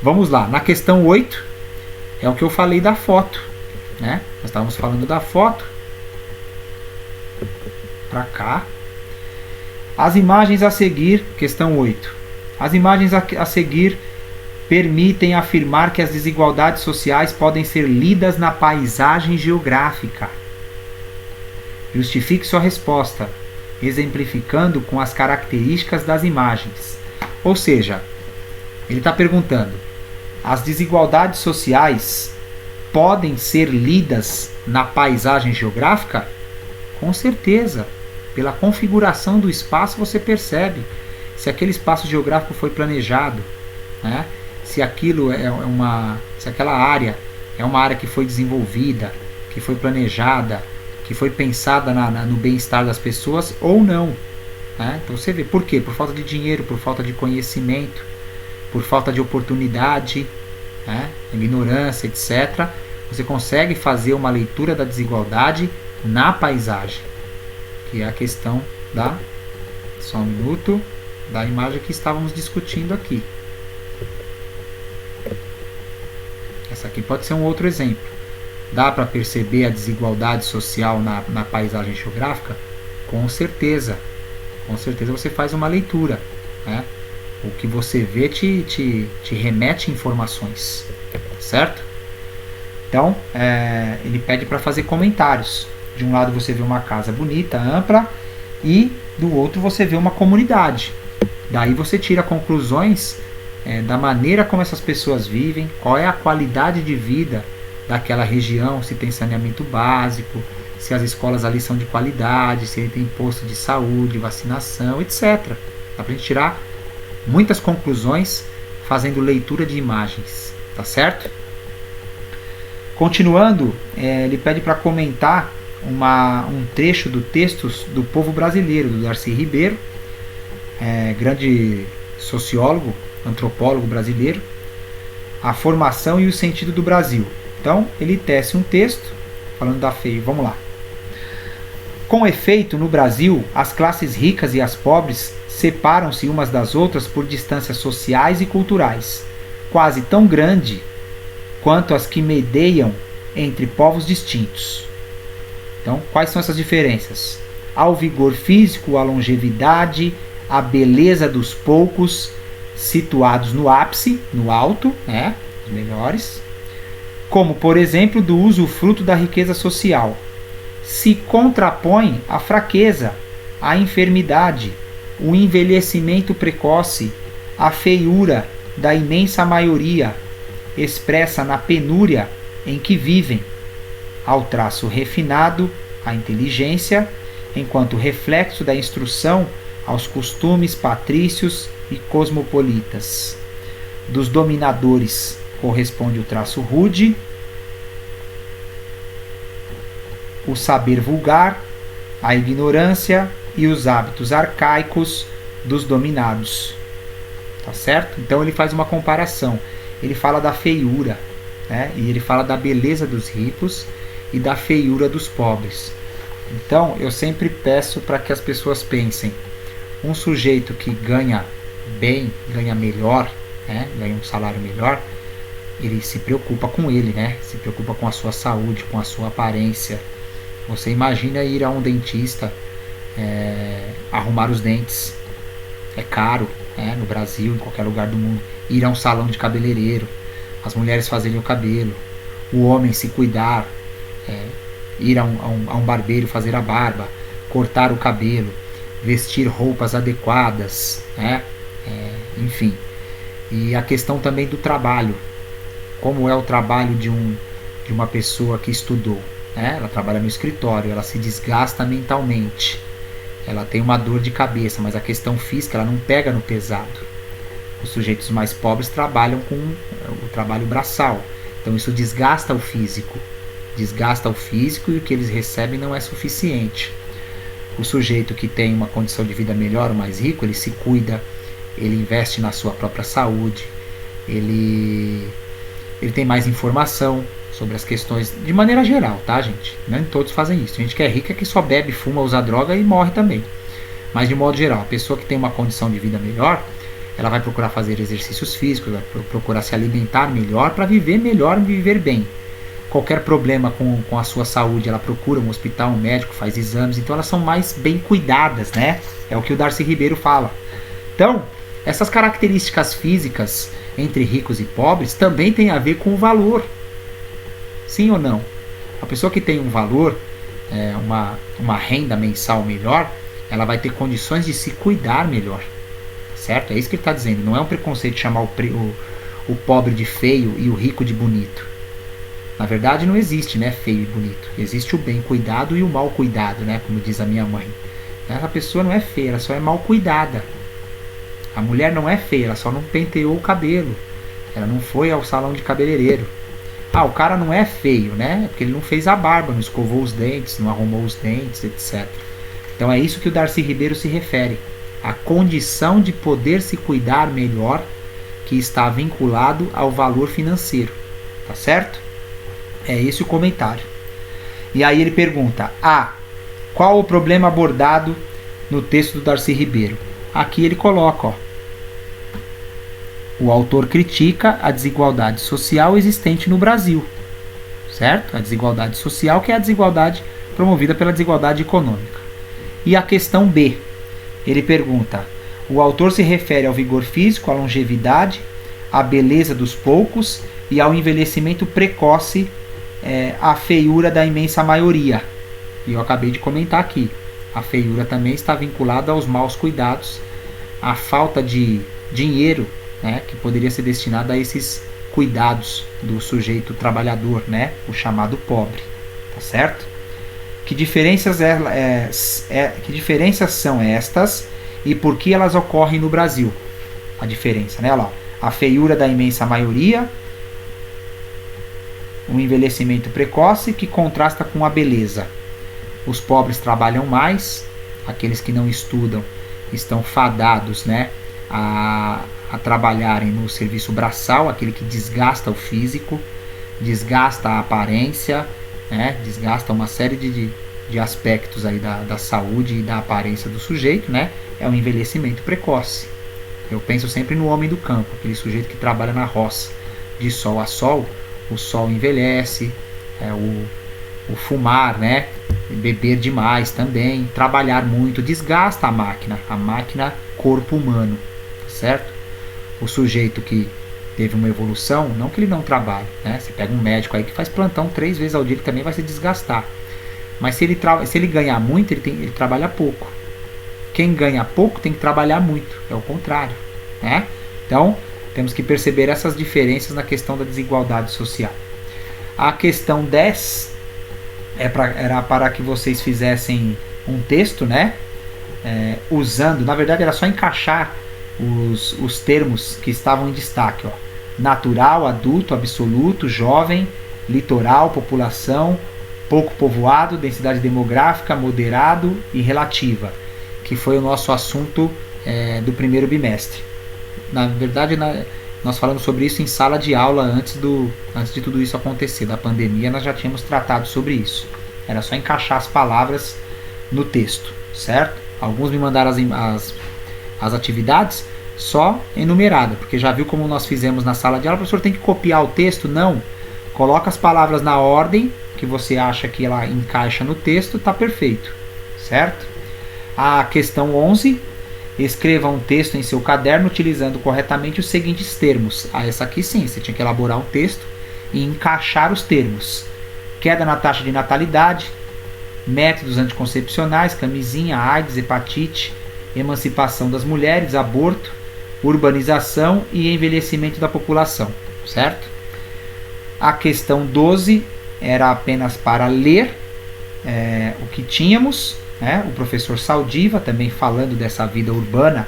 Vamos lá, na questão 8, é o que eu falei da foto, né? Nós estávamos falando da foto. Para cá. As imagens a seguir, questão 8. As imagens a seguir permitem afirmar que as desigualdades sociais podem ser lidas na paisagem geográfica. Justifique sua resposta, exemplificando com as características das imagens. Ou seja, ele está perguntando: as desigualdades sociais podem ser lidas na paisagem geográfica? Com certeza. Pela configuração do espaço você percebe se aquele espaço geográfico foi planejado, né? Se aquilo se aquela área é uma área que foi desenvolvida, que foi planejada, que foi pensada no bem-estar das pessoas ou não, né? Então você vê, por quê? Por falta de dinheiro, por falta de conhecimento, por falta de oportunidade, né? Ignorância, etc. Você consegue fazer uma leitura da desigualdade na paisagem, que é a questão só um minuto, da imagem que estávamos discutindo aqui. Essa aqui pode ser um outro exemplo. Dá para perceber a desigualdade social na paisagem geográfica? Com certeza. Com certeza você faz uma leitura, né? O que você vê te remete informações, certo? Então, ele pede para fazer comentários. De um lado você vê uma casa bonita, ampla, e do outro você vê uma comunidade. Daí você tira conclusões da maneira como essas pessoas vivem, qual é a qualidade de vida daquela região, se tem saneamento básico, se as escolas ali são de qualidade, se tem posto de saúde, vacinação, etc. Dá pra gente tirar muitas conclusões fazendo leitura de imagens, tá certo? Continuando, ele pede para comentar um trecho do texto do Povo Brasileiro, do Darcy Ribeiro, grande sociólogo, antropólogo brasileiro, a formação e o sentido do Brasil. Então, ele tece um texto falando da FEI. Vamos lá. Com efeito, no Brasil, as classes ricas e as pobres separam-se umas das outras por distâncias sociais e culturais, quase tão grande quanto as que medeiam entre povos distintos. Então, quais são essas diferenças? Ao vigor físico, à longevidade, à beleza dos poucos situados no ápice, no alto, né, os melhores, como, por exemplo, do usufruto da riqueza social, se contrapõe à fraqueza, à enfermidade, o envelhecimento precoce, a feiura da imensa maioria, expressa na penúria em que vivem, ao traço refinado, a inteligência, enquanto reflexo da instrução aos costumes patrícios e cosmopolitas. Dos dominadores corresponde o traço rude, o saber vulgar, a ignorância e os hábitos arcaicos dos dominados. Tá certo? Então ele faz uma comparação. Ele fala da feiura, né? E ele fala da beleza dos ricos e da feiura dos pobres. Então eu sempre peço para que as pessoas pensem: um sujeito que ganha bem, ganha melhor, né? Ganha um salário melhor, ele se preocupa com ele, né? Se preocupa com a sua saúde, com a sua aparência. Você imagina ir a um dentista, arrumar os dentes. É caro, né? No Brasil, em qualquer lugar do mundo. Ir a um salão de cabeleireiro, as mulheres fazerem o cabelo, o homem se cuidar, ir a um barbeiro fazer a barba, cortar o cabelo, vestir roupas adequadas, né? Enfim. E a questão também do trabalho. Como é o trabalho de uma pessoa que estudou, né? Ela trabalha no escritório, ela se desgasta mentalmente, ela tem uma dor de cabeça, mas a questão física ela não pega no pesado. Os sujeitos mais pobres trabalham com o trabalho braçal, então isso desgasta o físico, e o que eles recebem não é suficiente. O sujeito que tem uma condição de vida melhor, o mais rico, ele se cuida, ele investe na sua própria saúde, ele tem mais informação sobre as questões de maneira geral, tá, gente? Nem todos fazem isso. A gente que é rica é que só bebe, fuma, usa droga e morre também. Mas de modo geral, a pessoa que tem uma condição de vida melhor, ela vai procurar fazer exercícios físicos, vai procurar se alimentar melhor para viver melhor e viver bem. Qualquer problema com a sua saúde, ela procura um hospital, um médico, faz exames, então elas são mais bem cuidadas, né? É o que o Darcy Ribeiro fala. Então, essas características físicas entre ricos e pobres também tem a ver com o valor. Sim ou não? A pessoa que tem um valor, uma renda mensal melhor, ela vai ter condições de se cuidar melhor. Certo? É isso que ele está dizendo. Não é um preconceito chamar o pobre de feio e o rico de bonito. Na verdade não existe, né, feio e bonito. Existe o bem cuidado e o mal cuidado, né, como diz a minha mãe. Essa pessoa não é feia, ela só é mal cuidada. A mulher não é feia, ela só não penteou o cabelo. Ela não foi ao salão de cabeleireiro. O cara não é feio, né? Porque ele não fez a barba, não escovou os dentes, não arrumou os dentes, etc. Então é isso que o Darcy Ribeiro se refere. A condição de poder se cuidar melhor, que está vinculado ao valor financeiro. Tá certo? É esse o comentário. E aí ele pergunta: qual o problema abordado no texto do Darcy Ribeiro? Aqui ele coloca, o autor critica a desigualdade social existente no Brasil, certo? A desigualdade social, que é a desigualdade promovida pela desigualdade econômica. E a questão B, ele pergunta: o autor se refere ao vigor físico, à longevidade, à beleza dos poucos e ao envelhecimento precoce, à feiura da imensa maioria. E eu acabei de comentar aqui, a feiura também está vinculada aos maus cuidados, à falta de dinheiro, né, que poderia ser destinado a esses cuidados do sujeito trabalhador, né, o chamado pobre, tá certo? Que diferenças são estas e por que elas ocorrem no Brasil? A diferença, né? Olha lá, a feiura da imensa maioria, um envelhecimento precoce que contrasta com a beleza. Os pobres trabalham mais, aqueles que não estudam estão fadados, né, a trabalharem no serviço braçal, aquele que desgasta o físico, desgasta a aparência, né, desgasta uma série de aspectos aí da saúde e da aparência do sujeito, né, é um envelhecimento precoce. Eu penso sempre no homem do campo, aquele sujeito que trabalha na roça, de sol a sol, o sol envelhece, o fumar, né, beber demais também, trabalhar muito, desgasta a máquina corpo humano, certo? O sujeito que teve uma evolução, não que ele não trabalhe, né? Você pega um médico aí que faz plantão 3 vezes ao dia, ele também vai se desgastar. Mas se ele ganhar muito, ele trabalha pouco. Quem ganha pouco tem que trabalhar muito, é o contrário, né? Então, temos que perceber essas diferenças na questão da desigualdade social. A questão 10 era para que vocês fizessem um texto, né? Usando, na verdade era só encaixar os termos que estavam em destaque, ó. Natural, adulto, absoluto, jovem, litoral, população, pouco povoado, densidade demográfica, moderado e relativa, que foi o nosso assunto do primeiro bimestre. Na verdade, nós falamos sobre isso em sala de aula antes de tudo isso acontecer, da pandemia. Nós já tínhamos tratado sobre isso. Era só encaixar as palavras no texto, certo? Alguns me mandaram as atividades só enumerada, porque já viu como nós fizemos na sala de aula. O professor tem que copiar o texto? Não. Coloca as palavras na ordem que você acha que ela encaixa no texto, está perfeito, certo? A questão 11, escreva um texto em seu caderno utilizando corretamente os seguintes termos. Essa aqui sim, você tinha que elaborar um texto e encaixar os termos. Queda na taxa de natalidade, métodos anticoncepcionais, camisinha, AIDS, hepatite, emancipação das mulheres, aborto, urbanização e envelhecimento da população, certo? A questão 12 era apenas para ler o que tínhamos, né? O professor Saldiva também falando dessa vida urbana.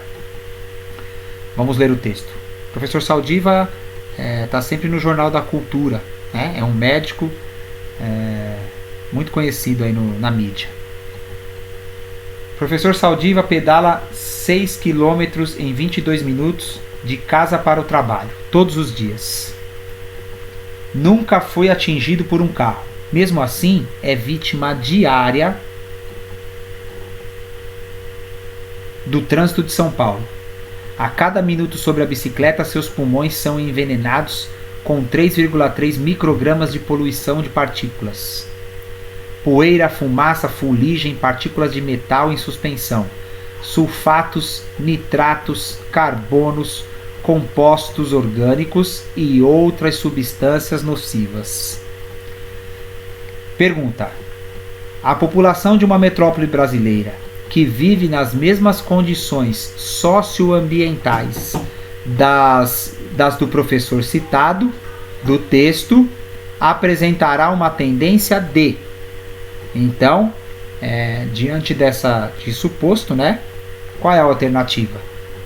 Vamos ler o texto. O professor Saldiva está sempre no Jornal da Cultura, né? É um médico muito conhecido aí na mídia. O professor Saldiva pedala 6 km em 22 minutos de casa para o trabalho, todos os dias. Nunca foi atingido por um carro. Mesmo assim, é vítima diária do trânsito de São Paulo. A cada minuto sobre a bicicleta, seus pulmões são envenenados com 3,3 microgramas de poluição de partículas. Poeira, fumaça, fuligem, partículas de metal em suspensão, sulfatos, nitratos, carbonos, compostos orgânicos e outras substâncias nocivas. Pergunta: a população de uma metrópole brasileira que vive nas mesmas condições socioambientais das do professor citado, do texto, apresentará uma tendência de... Então, diante disso posto, né, qual é a alternativa?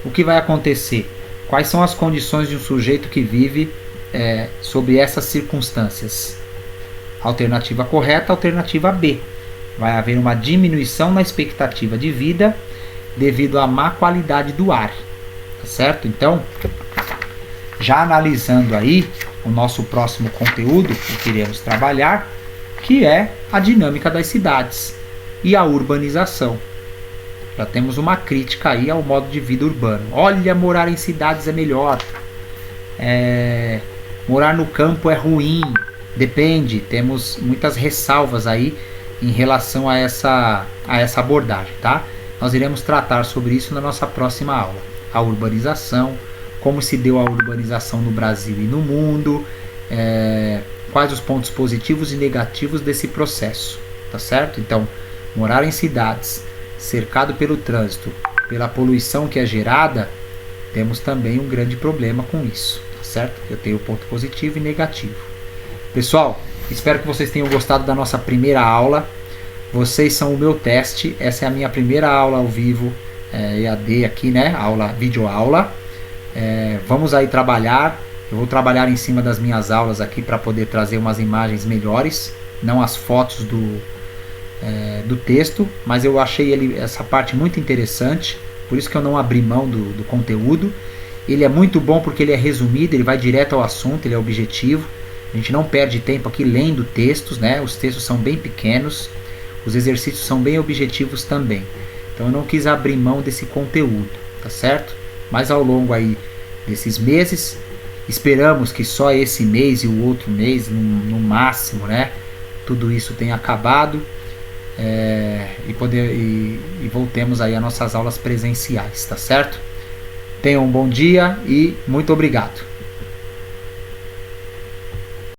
O que vai acontecer? Quais são as condições de um sujeito que vive sob essas circunstâncias? Alternativa correta, alternativa B. Vai haver uma diminuição na expectativa de vida devido à má qualidade do ar. Tá certo? Então, já analisando aí o nosso próximo conteúdo que iremos trabalhar, que é a dinâmica das cidades e a urbanização. Já temos uma crítica aí ao modo de vida urbano. Olha, morar em cidades é melhor. Morar no campo é ruim. Depende, temos muitas ressalvas aí em relação a essa abordagem, tá? Nós iremos tratar sobre isso na nossa próxima aula. A urbanização, como se deu a urbanização no Brasil e no mundo, quais os pontos positivos e negativos desse processo, tá certo? Então, morar em cidades, cercado pelo trânsito, pela poluição que é gerada, temos também um grande problema com isso, tá certo? Eu tenho ponto positivo e negativo. Pessoal, espero que vocês tenham gostado da nossa primeira aula. Vocês são o meu teste. Essa é a minha primeira aula ao vivo, EAD aqui, né? Videoaula. Vamos aí trabalhar. Eu vou trabalhar em cima das minhas aulas aqui para poder trazer umas imagens melhores, não as fotos do texto, mas eu achei essa parte muito interessante, por isso que eu não abri mão do conteúdo. Ele é muito bom porque ele é resumido, ele vai direto ao assunto, ele é objetivo. A gente não perde tempo aqui lendo textos, né? Os textos são bem pequenos, os exercícios são bem objetivos também. Então eu não quis abrir mão desse conteúdo, tá certo? Mas ao longo aí desses meses, esperamos que só esse mês e o outro mês, no máximo, né? Tudo isso tenha acabado e voltemos aí às nossas aulas presenciais, tá certo? Tenham um bom dia e muito obrigado.